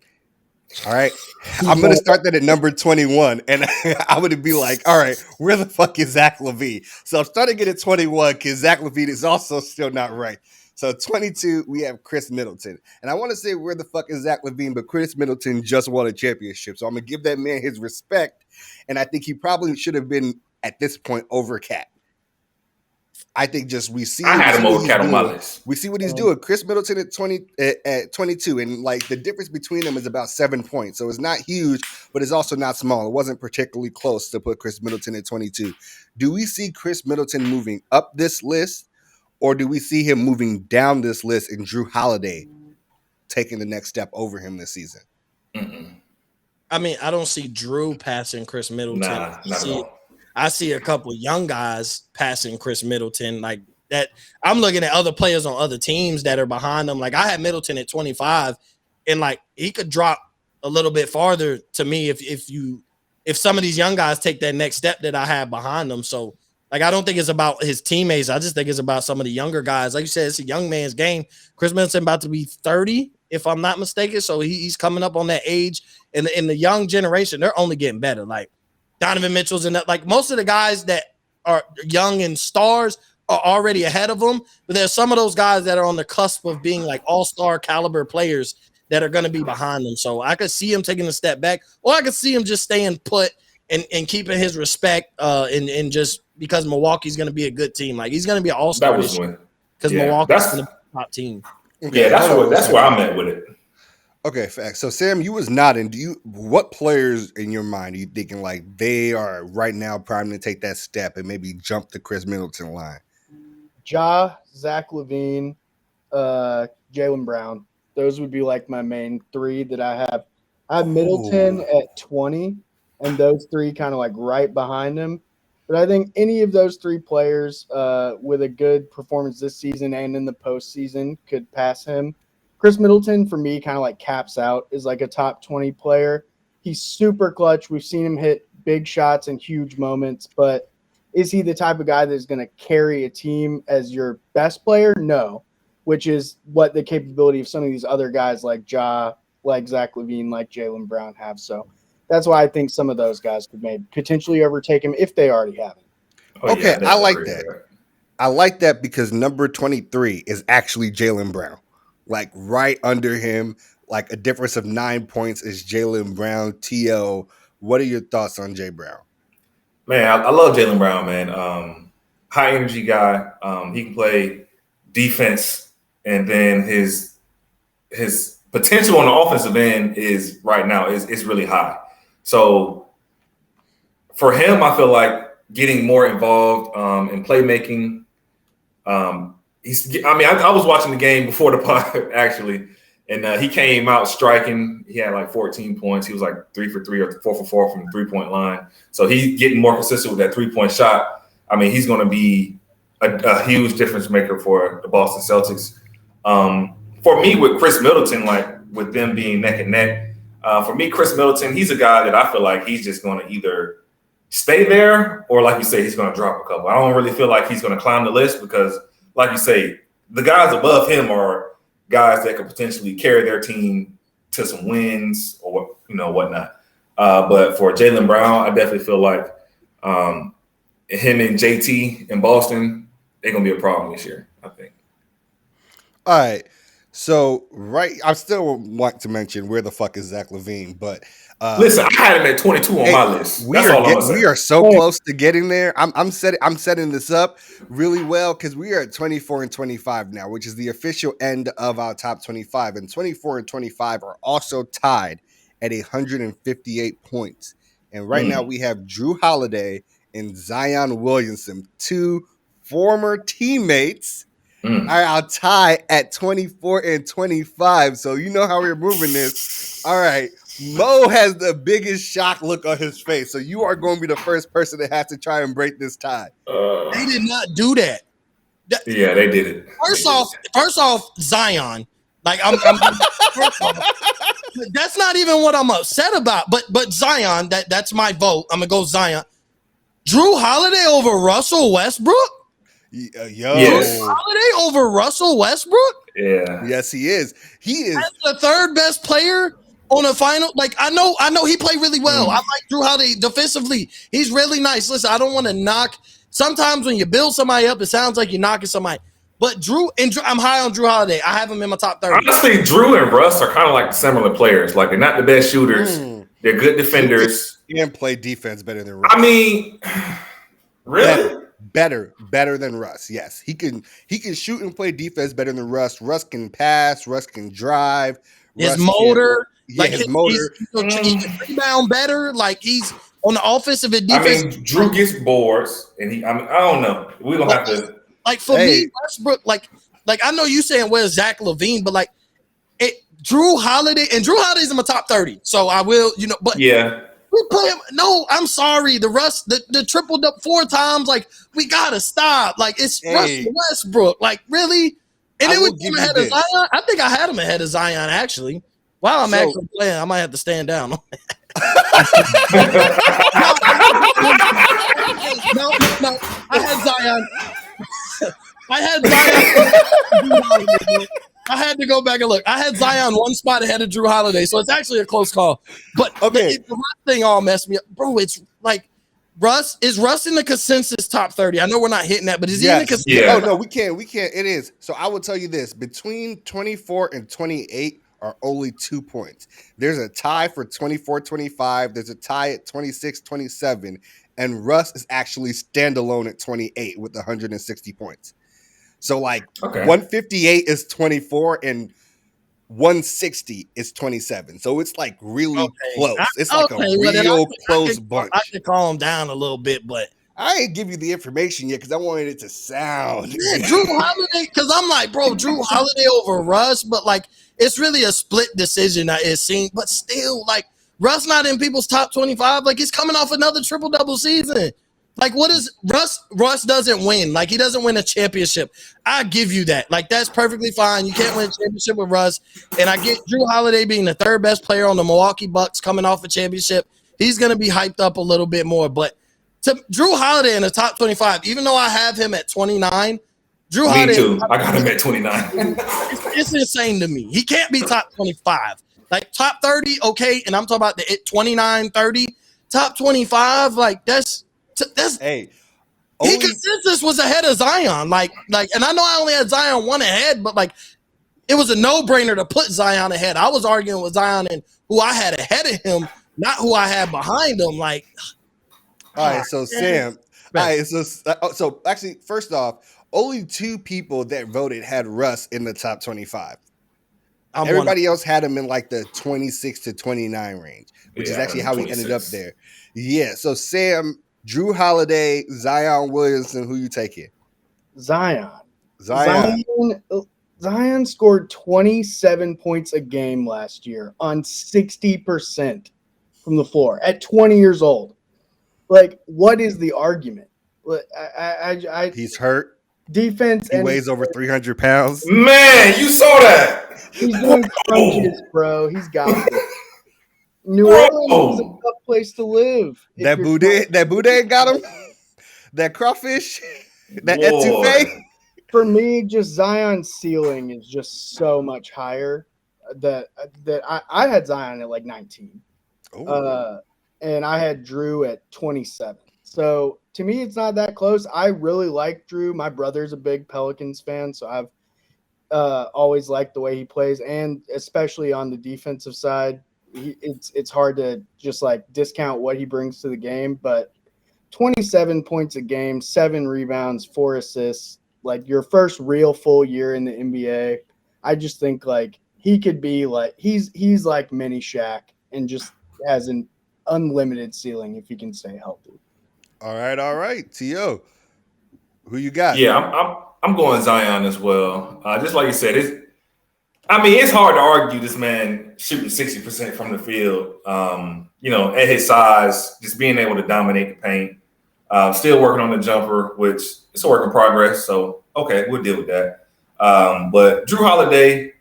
All right. I'm going to start that at number 21. And I would be like, all right, where the fuck is Zach Levine? So I'm starting to get at 21 because Zach Levine is also still not right. So 22, we have Chris Middleton. And I want to say where the fuck is Zach Levine, but Chris Middleton just won a championship. So I'm going to give that man his respect. And I think he probably should have been at this point over Cat. I think just we see. I had him over Cat on my list. We see what he's doing. Chris Middleton at 22, and like the difference between them is about 7 points. So it's not huge, but it's also not small. It wasn't particularly close to put Chris Middleton at 22. Do we see Chris Middleton moving up this list, or do we see him moving down this list and Drew Holiday taking the next step over him this season? Mm-mm. I mean, I don't see Drew passing Chris Middleton. Nah, not at all. I see a couple young guys passing Chris Middleton like that. I'm looking at other players on other teams that are behind them. Like, I had Middleton at 25, and like he could drop a little bit farther to me if some of these young guys take that next step that I have behind them. So like, I don't think it's about his teammates. I just think it's about some of the younger guys. Like you said, it's a young man's game. Chris Middleton about to be 30, if I'm not mistaken. So he's coming up on that age, and in the young generation, they're only getting better. Like, Donovan Mitchell's in that. Like, most of the guys that are young and stars are already ahead of them, but there's some of those guys that are on the cusp of being like all-star caliber players that are going to be behind them. So I could see him taking a step back, or I could see him just staying put and keeping his respect and just because Milwaukee's going to be a good team. Like, he's going to be an all-star this year because Milwaukee's going to top team. Okay, Yeah, that's where I'm at with it. Okay, facts. So Sam, you was nodding. What players in your mind are you thinking like they are right now primed to take that step and maybe jump the Chris Middleton line? Ja, Zach Levine, Jaylen Brown. Those would be like my main three that I have. I have Middleton at 20, and those three kind of like right behind him. But I think any of those three players with a good performance this season and in the postseason could pass him. Chris Middleton, for me, kind of like caps out is like a top 20 player. He's super clutch. We've seen him hit big shots in huge moments, but is he the type of guy that's going to carry a team as your best player? No, which is what the capability of some of these other guys like Ja, like Zach Levine, like Jaylen Brown have. So that's why I think some of those guys could maybe potentially overtake him if they already haven't. Oh, Okay, yeah, I like that. I like that because number 23 is actually Jaylen Brown. Like right under him, like a difference of 9 points is Jaylen Brown. TL, what are your thoughts on Jay Brown? Man, I love Jaylen Brown, man. High energy guy. He can play defense, and then his potential on the offensive end is right now is really high. So for him, I feel like getting more involved in playmaking. I was watching the game before the pod actually, and he came out striking. He had like 14 points. He was like 3 for 3 or 4 for 4 from the 3-point line. So he's getting more consistent with that 3-point shot. I mean, he's going to be a huge difference maker for the Boston Celtics. For me, with Chris Middleton, like with them being neck and neck, for me, Chris Middleton, he's a guy that I feel like he's just going to either stay there or, like you say, he's going to drop a couple. I don't really feel like he's going to climb the list because, like you say, the guys above him are guys that could potentially carry their team to some wins or whatnot. But for Jaylen Brown, I definitely feel like him and JT in Boston, they're gonna be a problem this year, I think. All right. So I still want to mention where the fuck is Zach Levine, but listen, I had him at 22 on my list. That's all I'm gonna say. We are so close to getting there. I'm setting this up really well because we are at 24 and 25 now, which is the official end of our top 25. And 24 and 25 are also tied at 158 points. And right now we have Drew Holiday and Zion Williamson, two former teammates. I'll tie at 24 and 25. So you know how we're moving this. All right. Mo has the biggest shock look on his face. So you are going to be the first person that has to try and break this tie. They did not do that. Yeah, they did it. First off, Zion. Like first off, that's not even what I'm upset about. But Zion, that's my vote. I'm gonna go Zion. Drew Holiday over Russell Westbrook? Yes. Holiday over Russell Westbrook? Yeah. Yes, he is. He is the third best player on a final. Like I know he played really well. I like Drew Holiday defensively. He's really nice. Listen, I don't want to knock. Sometimes when you build somebody up, it sounds like you're knocking somebody. But I'm high on Drew Holiday. I have him in my top 30. Honestly, Drew and Russ are kind of like similar players. Like they're not the best shooters. They're good defenders. He can play defense better than Russ. I mean, really? Better than Russ. Yes, he can shoot and play defense better than Russ. Russ can pass. Russ can drive. His motor, his motor. He can rebound better. Like he's on the offensive and defense. I mean, Drew gets boards, and I don't know. We don't have to. Like for me, Westbrook. Like I know you saying where's Zach Levine, but Drew Holiday's in my top 30. So I will, but yeah. We play him. No, I'm sorry. The tripled up 4 times. Like we gotta stop. Like it's Russell Westbrook. Like really, and it was him ahead of Zion. I think I had him ahead of Zion actually. Wow, I'm actually playing. I might have to stand down. No. I had Zion. I had to go back and look. I had Zion one spot ahead of Drew Holiday, so it's actually a close call. But the Russ thing all messed me up, bro. It's like Russ in the consensus top 30. I know we're not hitting that, but is he in the consensus? Yeah. Oh no, we can't. It is. So I will tell you this: between 24 and 28 are only 2 points. There's a tie for 24-25. There's a tie at 26-27, and Russ is actually standalone at 28 with 160 points. So like Okay. 158 is 24 and 160 is 27. So it's like really close. It's like a real close bunch. I could calm down a little bit, but I ain't give you the information yet because I wanted it to sound. Yeah, Drew Holiday, because I'm like, bro, Drew Holiday over Russ, but like it's really a split decision that it seems, but still, like Russ not in people's top 25. Like he's coming off another triple-double season. Like what is Russ? Russ doesn't win. Like he doesn't win a championship. I give you that. Like that's perfectly fine. You can't win a championship with Russ. And I get Drew Holiday being the third best player on the Milwaukee Bucks coming off a championship. He's going to be hyped up a little bit more, but to Drew Holiday in the top 25, even though I have him at 29, Drew Holiday. Me too. I got him at 29. It's insane to me. He can't be top 25. Like top 30, okay, and I'm talking about the 29, 30. Top 25, like that's hey. He consensus was ahead of Zion. Like, and I know I only had Zion one ahead, but like it was a no-brainer to put Zion ahead. I was arguing with Zion and who I had ahead of him, not who I had behind him. Like all right, so Sam. All right, so actually, first off, only two people that voted had Russ in the top 25. Everybody else had him in like the 26 to 29 range, which is actually how 26. He ended up there. Yeah, so Sam, Drew Holiday, Zion Williamson, who you taking? Zion scored 27 points a game last year on 60% from the floor at 20 years old. Like, what is the argument? He's hurt. Defense. He weighs over 300 pounds. Man, you saw that. He's doing crunches, bro. He's got it. New Orleans is a tough place to live. That boudin got him. That crawfish. That etouffee. For me, just Zion's ceiling is just so much higher. That I had Zion at like 19. And I had Drew at 27. So to me, it's not that close. I really like Drew. My brother's a big Pelicans fan, so I've always liked the way he plays, and especially on the defensive side, it's hard to just like discount what he brings to the game. But 27 points a game, 7 rebounds, 4 assists, like your first real full year in the NBA. I just think like he could be like he's like mini Shaq and just has an unlimited ceiling if he can stay healthy. All right. T.O., who you got? Yeah, I'm going Zion as well. Just like you said, it's hard to argue this man shooting 60% from the field. At his size, just being able to dominate the paint. Still working on the jumper, which it's a work in progress. So, okay, we'll deal with that. But Drew Holiday,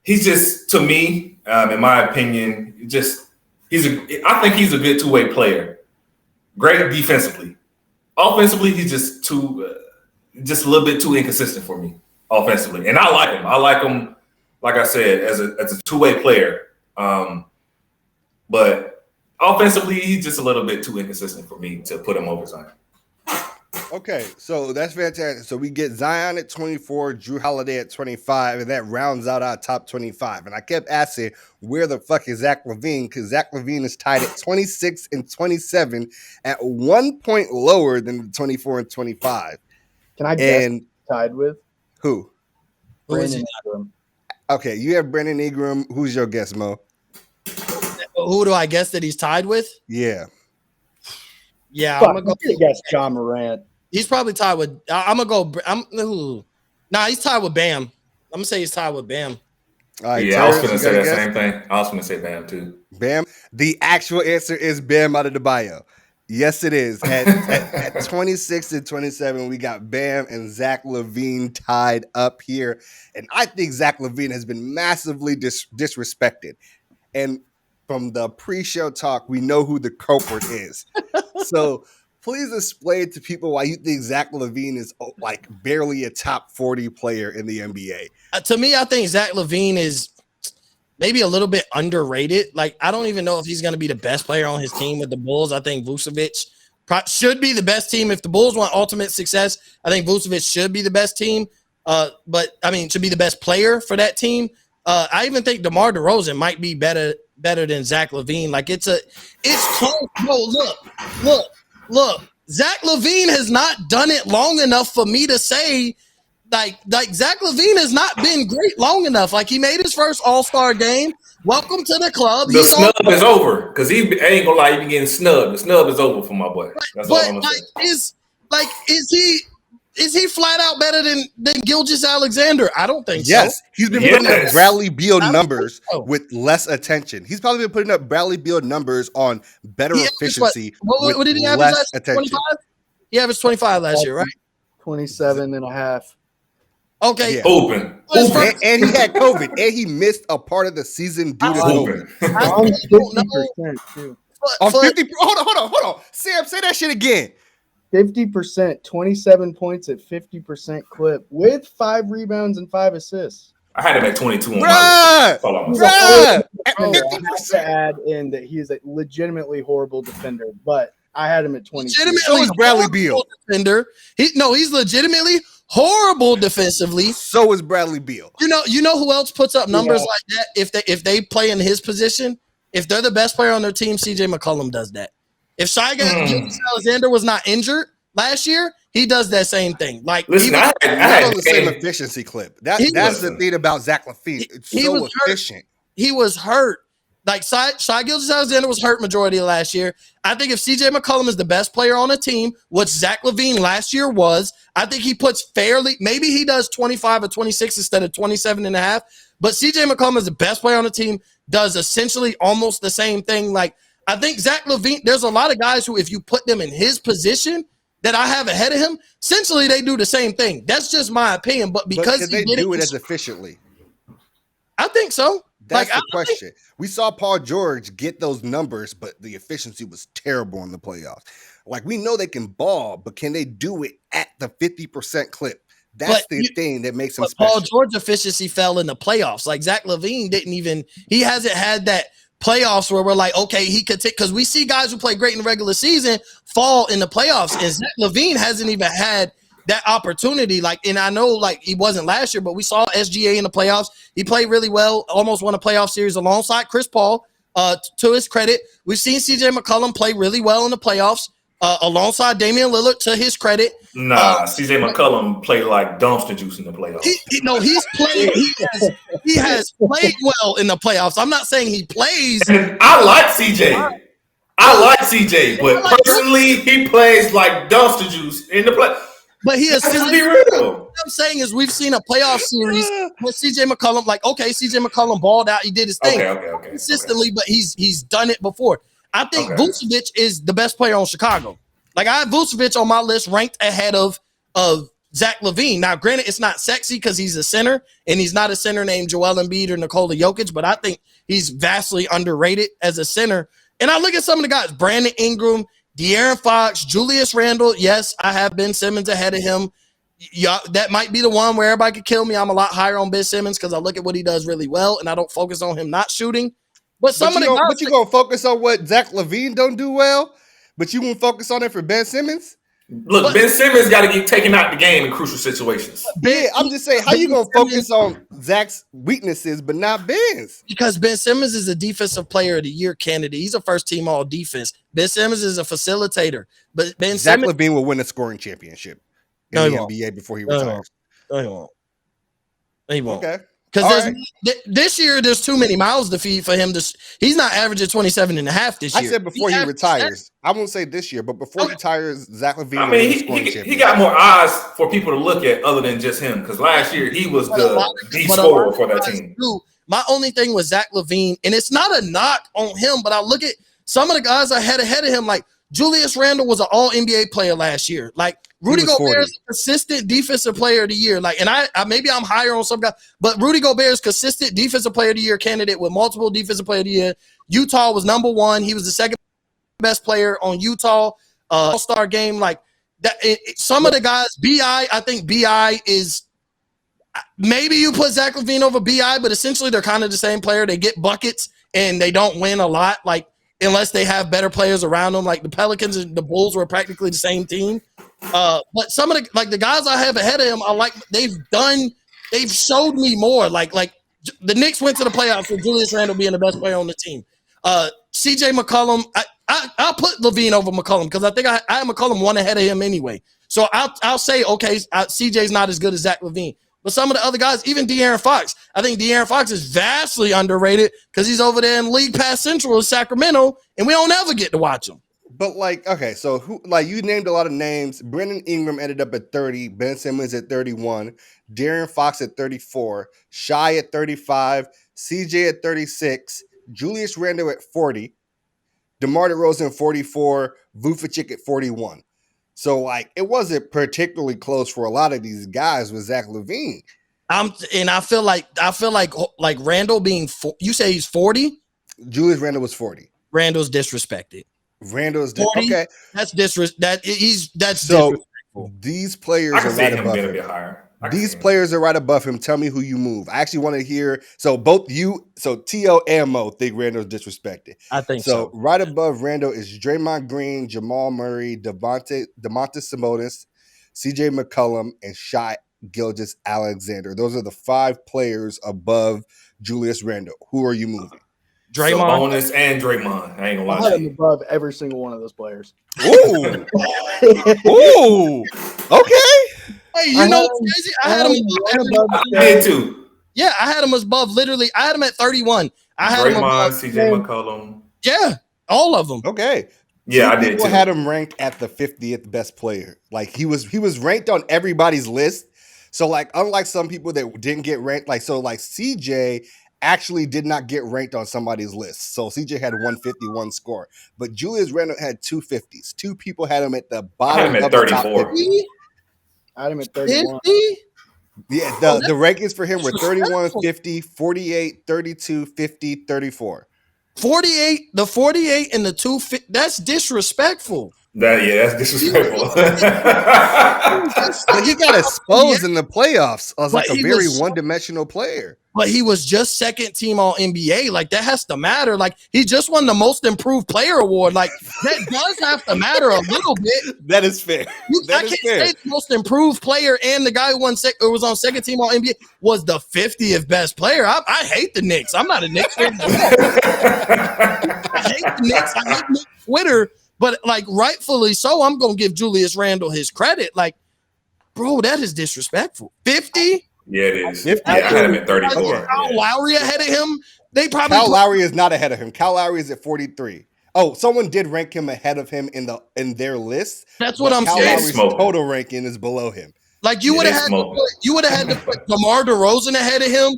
he's just, to me, in my opinion, I think he's a good two-way player. Great defensively. Offensively, he's just a little bit too inconsistent for me offensively. And I like him. I like him, like I said, as a two-way player. But offensively, he's just a little bit too inconsistent for me to put him over Zion. Okay, so that's fantastic. So we get Zion at 24, Drew Holiday at 25, and that rounds out our top 25. And I kept asking, where the fuck is Zach Levine? Because Zach Levine is tied at 26 and 27, at 1 point lower than the 24 and 25. Can I guess tied with? Who? Brandon Ingram. Okay, you have Brandon Ingram. Who's your guess, Mo? Who do I guess that he's tied with? Yeah. Yeah, I'm gonna guess John Morant. He's probably tied with. I'm gonna go. He's tied with Bam. I'm gonna say he's tied with Bam. All right, I was gonna say that same thing. I was gonna say Bam too. Bam. The actual answer is Bam Adebayo. Yes, it is. At 26 and 27, we got Bam and Zach Levine tied up here, and I think Zach Levine has been massively disrespected. And from the pre-show talk, we know who the culprit is. So please explain to people why you think Zach Levine is like barely a top 40 player in the NBA. To me, I think Zach Levine is maybe a little bit underrated. Like, I don't even know if he's going to be the best player on his team with the Bulls. I think Vucevic should be the best team. If the Bulls want ultimate success, I think Vucevic should be the best team. Should be the best player for that team. I even think DeMar DeRozan might be better than Zach Levine. Like it's close. Bro, look. Zach Levine has not done it long enough for me to say like Zach Levine has not been great long enough. Like he made his first All-Star game. Welcome to the club. The snub is over because he ain't gonna lie, he be getting snubbed. The snub is over for my boy. That's all I'm gonna say. Is he flat out better than Gilgeous-Alexander? I don't think so. Yes, he's been putting up Bradley Beal numbers with less attention. He's probably been putting up Bradley Beal numbers on better efficiency. What did he average last year? 25? He averaged 25 last year, right? 27 and a half. Okay. Yeah. Open. And he had COVID, and he missed a part of the season due to COVID. On 50% too. On 50. Hold on. Sam, say that shit again. 50%, 27 points at 50% clip with 5 rebounds and 5 assists. I had him at 22. Bruh! At 50%. I have to add in that he is a legitimately horrible defender, but I had him at 22. So is Bradley Beal. Defender. He's legitimately horrible defensively. So is Bradley Beal. You know who else puts up numbers like that if they play in his position? If they're the best player on their team, CJ McCollum does that. If Gilgeous-Alexander was not injured last year, he does that same thing. Like, listen, I had on the same efficiency clip. That's the thing about Zach Levine. It's so efficient. He was hurt. Like, Shai Gilgeous-Alexander was hurt majority of last year. I think if CJ McCollum is the best player on a team, which Zach Levine last year was, I think he puts maybe he does 25 or 26 instead of 27 and a half. But CJ McCollum is the best player on the team, does essentially almost the same thing. Like, I think Zach Levine, there's a lot of guys who, if you put them in his position that I have ahead of him, essentially they do the same thing. That's just my opinion. But because can they do it as efficiently? I think so. That's the question. We saw Paul George get those numbers, but the efficiency was terrible in the playoffs. Like, we know they can ball, but can they do it at the 50% clip? That's the thing that makes him special. Paul George efficiency fell in the playoffs. Like, Zach Levine he hasn't had that playoffs where we're like, okay, he could take, because we see guys who play great in the regular season fall in the playoffs, and Zach Levine hasn't even had that opportunity. Like, and I know, like, he wasn't last year, but we saw SGA in the playoffs. He played really well, almost won a playoff series alongside Chris Paul. To his credit, we've seen CJ McCollum play really well in the playoffs alongside Damian Lillard. To his credit, CJ McCollum played like dumpster juice in the playoffs. He has played well in the playoffs. I'm not saying he plays. And I like CJ. But personally, he plays like dumpster juice in the play. But he has. Let's be real. What I'm saying is, we've seen a playoff series with CJ McCollum. Like, okay, CJ McCollum balled out. He did his thing consistently, but he's done it before. I think Vucevic is the best player on Chicago. Like, I have Vucevic on my list ranked ahead of Zach Levine. Now, granted, it's not sexy because he's a center, and he's not a center named Joel Embiid or Nicola Jokic, but I think he's vastly underrated as a center. And I look at some of the guys, Brandon Ingram, De'Aaron Fox, Julius Randle. Yes, I have Ben Simmons ahead of him. Yeah, that might be the one where everybody could kill me. I'm a lot higher on Ben Simmons because I look at what he does really well, and I don't focus on him not shooting. But you gonna focus on what Zach Levine don't do well, but you won't focus on it for Ben Simmons. Look, Ben Simmons got to get taken out the game in crucial situations. Yeah, I'm just saying, how you gonna focus on Zach's weaknesses but not Ben's? Because Ben Simmons is a defensive player of the year candidate. He's a first team all defense. Ben Simmons is a facilitator, but Zach Levine will win a scoring championship in the NBA before he retires. No, he won't. Okay. Because this year, there's too many mouths to feed for him. He's not averaging 27 and a half this year. I said before he retires. I won't say this year, but before he retires, Zach Levine. I mean, he got more eyes for people to look at other than just him. Because last year, he was the scorer for that team. My only thing with Zach Levine, and it's not a knock on him, but I look at some of the guys I had ahead of him, like Julius Randle was an all-NBA player last year. Like, Rudy Gobert is a consistent defensive player of the year. Like, and I maybe I'm higher on some guy, but Rudy Gobert is consistent defensive player of the year candidate with multiple defensive player of the year. Utah was number one. He was the second best player on Utah All-Star game. Like that. Some of the guys, I think BI is maybe you put Zach Levine over BI, but essentially they're kind of the same player. They get buckets and they don't win a lot. Like, unless they have better players around them. Like the Pelicans and the Bulls were practically the same team. But some of the guys I have ahead of him, they've showed me more. Like the Knicks went to the playoffs with Julius Randle being the best player on the team. CJ McCollum, I'll put Levine over McCollum because I think I have McCollum one ahead of him anyway. So I'll say, okay, CJ's not as good as Zach Lavine. But some of the other guys, even De'Aaron Fox, I think De'Aaron Fox is vastly underrated because he's over there in League Pass Central in Sacramento, and we don't ever get to watch him. But like, okay, so who, like, you named a lot of names. Brandon Ingram ended up at 30, Ben Simmons at 31, De'Aaron Fox at 34, Shai at 35, CJ at 36, Julius Randle at 40, DeMar DeRozan at 44, Vucevic at 41. So like, it wasn't particularly close for a lot of these guys with Zach Lavine. And I feel like Randle being you say he's 40. Julius Randle was 40. Randle's disrespected. Randle's 40, okay. That's disrespectful. So these players I can are see right him above being a him. bit higher. These players are right above him. Tell me who you move. I actually want to hear. So both you, so T.O. and Mo think Randle's disrespected. I think so. Right above Randle is Draymond Green, Jamal Murray, Domantas Sabonis, C.J. McCollum, and Shai Gilgeous-Alexander. Those are the 5 players above Julius Randle. Who are you moving? Draymond. Sabonis and Draymond. I ain't gonna I lie had to him you. above every single one of those players. Ooh, ooh, okay. Hey, you know what's crazy? I had him above. I did too. Yeah, I had him above. Literally, I had him at 31. I had him Draymond, above. CJ McCollum. Yeah, all of them. Okay. Yeah, Some I did people too. had him ranked at the 50th best player. Like he was ranked on everybody's list. So like, unlike some people that didn't get ranked, like CJ actually did not get ranked on somebody's list. So CJ had 151 score, but Julius Randle had 250s. 2 people had him at the bottom at of the top 34. 50. I had him at 31. 50? Yeah, the rankings for him were 31, 50, 48, 32, 50, 34. 48, the 48 and the 250. That's disrespectful. That's disrespectful. But he got exposed in the playoffs as like But a he very was- one-dimensional player. But he was just second team all NBA. Like that has to matter. Like he just won the most improved player award. Like that does have to matter a little bit. That is fair. I can't say the most improved player and the guy who was on second team all NBA was the 50th best player. I hate the Knicks. I'm not a Knicks fan. I hate the Knicks. I hate Knicks Twitter. But like rightfully so, I'm gonna give Julius Randle his credit. Like, bro, that is disrespectful. 50? Yeah, it is. 50? Yeah, I had him at 34. Kyle Lowry ahead of him. They probably Kyle Lowry is not ahead of him. Kyle Lowry is at 43. Oh, someone did rank him ahead of him in their list. That's what I'm Kyle saying. Lowry's total ranking is below him. Like you would have had to put DeMar DeRozan ahead of him.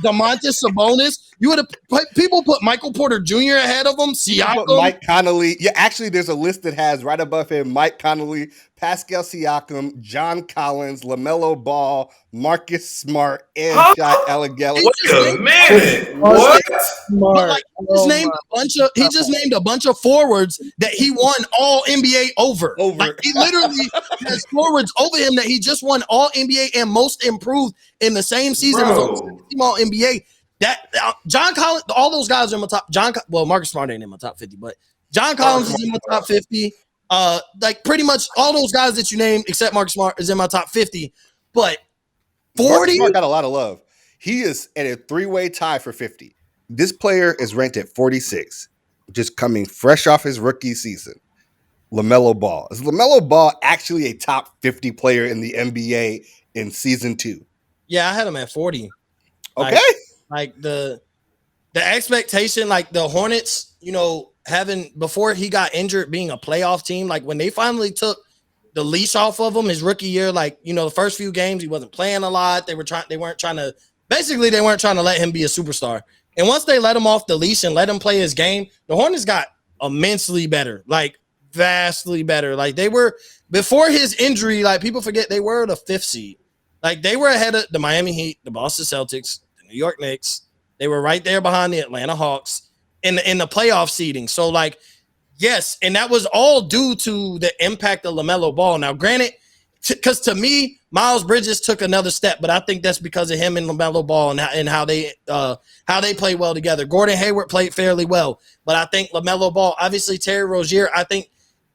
Domantas Sabonis. You would have people put Michael Porter Jr. ahead of him. Siakam, Mike Conley. Yeah, actually, there's a list that has right above him Mike Conley, Pascal Siakam, John Collins, LaMelo Ball, Marcus Smart, and Shai Alexander. Wait a minute. What? But like, he just named a bunch of forwards that he won all NBA over. Like he literally has forwards over him that he just won all NBA and most improved in the same season as all NBA. That John Collins, all those guys are in my top. Marcus Smart ain't in my top 50, but John Collins is in my top 50. Like pretty much all those guys that you named, except Marcus Smart, is in my top 50. But 40, Marcus Smart got a lot of love. He is at a 3-way tie for 50. This player is ranked at 46, just coming fresh off his rookie season. LaMelo Ball. Is LaMelo Ball actually a top 50 player in the NBA in season 2? Yeah, I had him at 40. Okay. Like the expectation, like the Hornets, having before he got injured, being a playoff team, like when they finally took the leash off of him his rookie year, like the first few games he wasn't playing a lot. They weren't trying to let him be a superstar. And once they let him off the leash and let him play his game, the Hornets got immensely better, like vastly better. Like they were before his injury, like people forget they were the 5th seed. Like they were ahead of the Miami Heat, the Boston Celtics, the New York Knicks. They were right there behind the Atlanta Hawks in the playoff seeding. So like, yes, and that was all due to the impact of LaMelo Ball. Now, granted, because to me, Miles Bridges took another step, but I think that's because of him and LaMelo Ball and how they play well together. Gordon Hayward played fairly well, but I think LaMelo Ball, obviously Terry Rozier, I think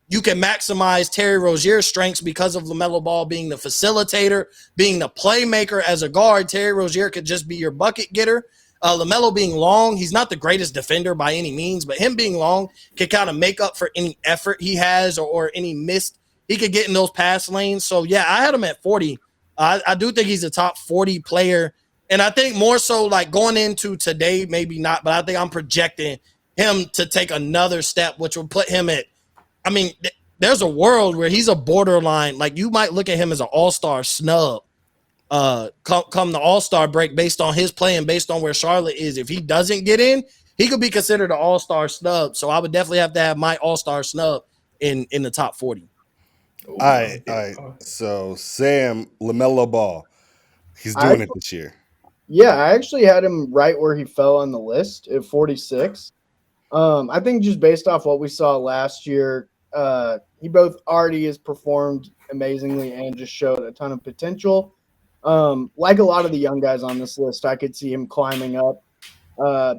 you can maximize Terry Rozier's strengths because of LaMelo Ball being the facilitator, being the playmaker as a guard. Terry Rozier could just be your bucket getter. LaMelo being long, he's not the greatest defender by any means, but him being long can kind of make up for any effort he has or any missed he could get in those pass lanes. So yeah, I had him at 40. I do think he's a top 40 player. And I think more so like going into today, maybe not, but I think I'm projecting him to take another step, which will put him at, I mean, there's a world where he's a borderline. Like you might look at him as an all-star snub come the all-star break based on his play and based on where Charlotte is. If he doesn't get in, he could be considered an all-star snub. So I would definitely have to have my all-star snub in the top 40. All right. So Sam, Lamela Ball, he's doing it this year. Yeah, I actually had him right where he fell on the list at 46. I think just based off what we saw last year, he both already has performed amazingly and just showed a ton of potential. Like a lot of the young guys on this list, I could see him climbing up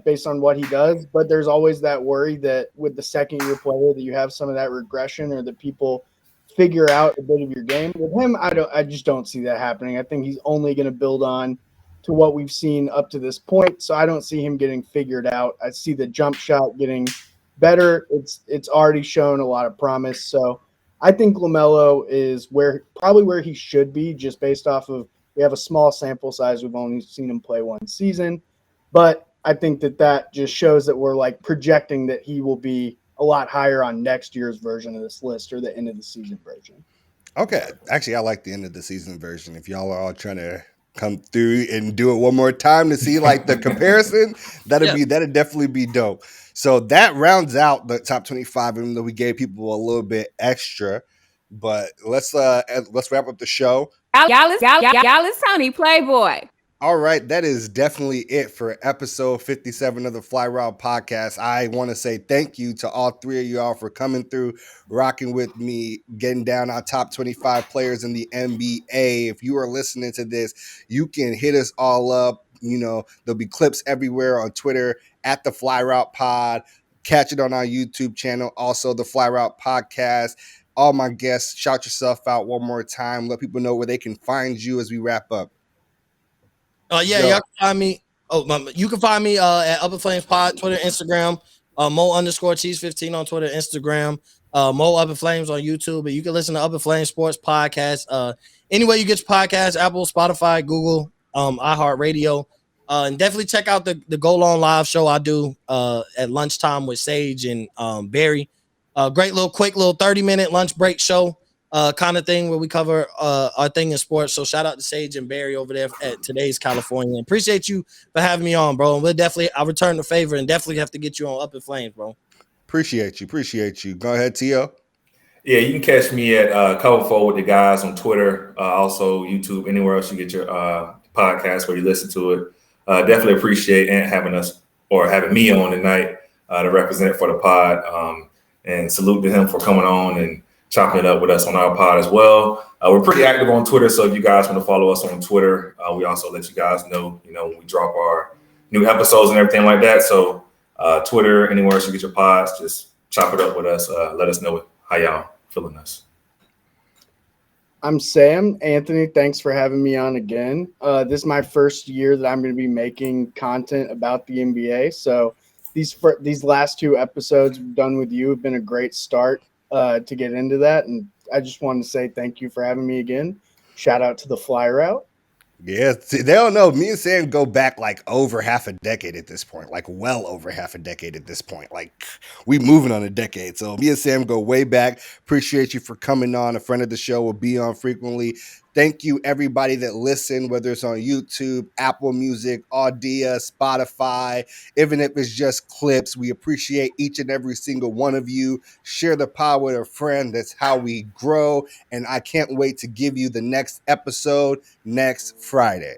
based on what he does. But there's always that worry that with the second-year player that you have some of that regression or that people figure out a bit of your game. With him, I just don't see that happening. I think he's only going to build on to what we've seen up to this point. So I don't see him getting figured out. I see the jump shot getting better. It's already shown a lot of promise. So I think LaMelo is probably where he should be, just based off of we have a small sample size. We've only seen him play one season. But I think that just shows that we're like projecting that he will be a lot higher on next year's version of this list or the end of the season version. Okay. Actually, I like the end of the season version. If y'all are all trying to come through and do it one more time to see like the comparison, that'd definitely be dope. So that rounds out the top 25, even though we gave people a little bit extra. But let's wrap up the show. Y'all is Tony Playboy. All right, that is definitely it for episode 57 of the Fly Route Podcast. I want to say thank you to all three of y'all for coming through, rocking with me, getting down our top 25 players in the NBA. If you are listening to this, you can hit us all up. You know, there'll be clips everywhere on Twitter at the Fly Route Pod. Catch it on our YouTube channel, also the Fly Route Podcast. All my guests, shout yourself out one more time. Let people know where they can find you as we wrap up. Y'all can find me. You can find me at Upper Flames Pod, Twitter, Instagram, Mo_Cheese15 on Twitter, Instagram, Mo Upper Flames on YouTube. But you can listen to Upper Flames Sports Podcast anywhere you get your podcast, Apple, Spotify, Google, iHeartRadio. And definitely check out the Go Long live show I do at lunchtime with Sage and Barry. Great little quick 30-minute lunch break show. Kind of thing where we cover our thing in sports. So shout out to Sage and Barry over there at Today's California. Appreciate you for having me on, bro. And I'll return the favor and definitely have to get you on Up in Flames, bro. Appreciate you. Go ahead, T.O. Yeah, you can catch me at Cover Forward with the guys on Twitter, also YouTube, anywhere else you get your podcast where you listen to it. Definitely appreciate Ant having us or having me on tonight to represent for the pod. And salute to him for coming on and chopping it up with us on our pod as well. We're pretty active on Twitter, so if you guys want to follow us on Twitter, we also let you guys know, when we drop our new episodes and everything like that. So Twitter, anywhere else you get your pods, just chop it up with us. Let us know how y'all feeling us. I'm Sam. Anthony, thanks for having me on again. This is my first year that I'm going to be making content about the NBA. So these last two episodes we've done with you have been a great start to get into that. And I just wanted to say thank you for having me again. Shout out to the Fly Route. Yeah, see, they don't know. Me and Sam go back like over half a decade at this point, like well over half a decade at this point. Like we moving on a decade. So me and Sam go way back. Appreciate you for coming on. A friend of the show will be on frequently. Thank you, everybody that listened, whether it's on YouTube, Apple Music, Audia, Spotify, even if it's just clips. We appreciate each and every single one of you. Share the power with a friend. That's how we grow. And I can't wait to give you the next episode next Friday.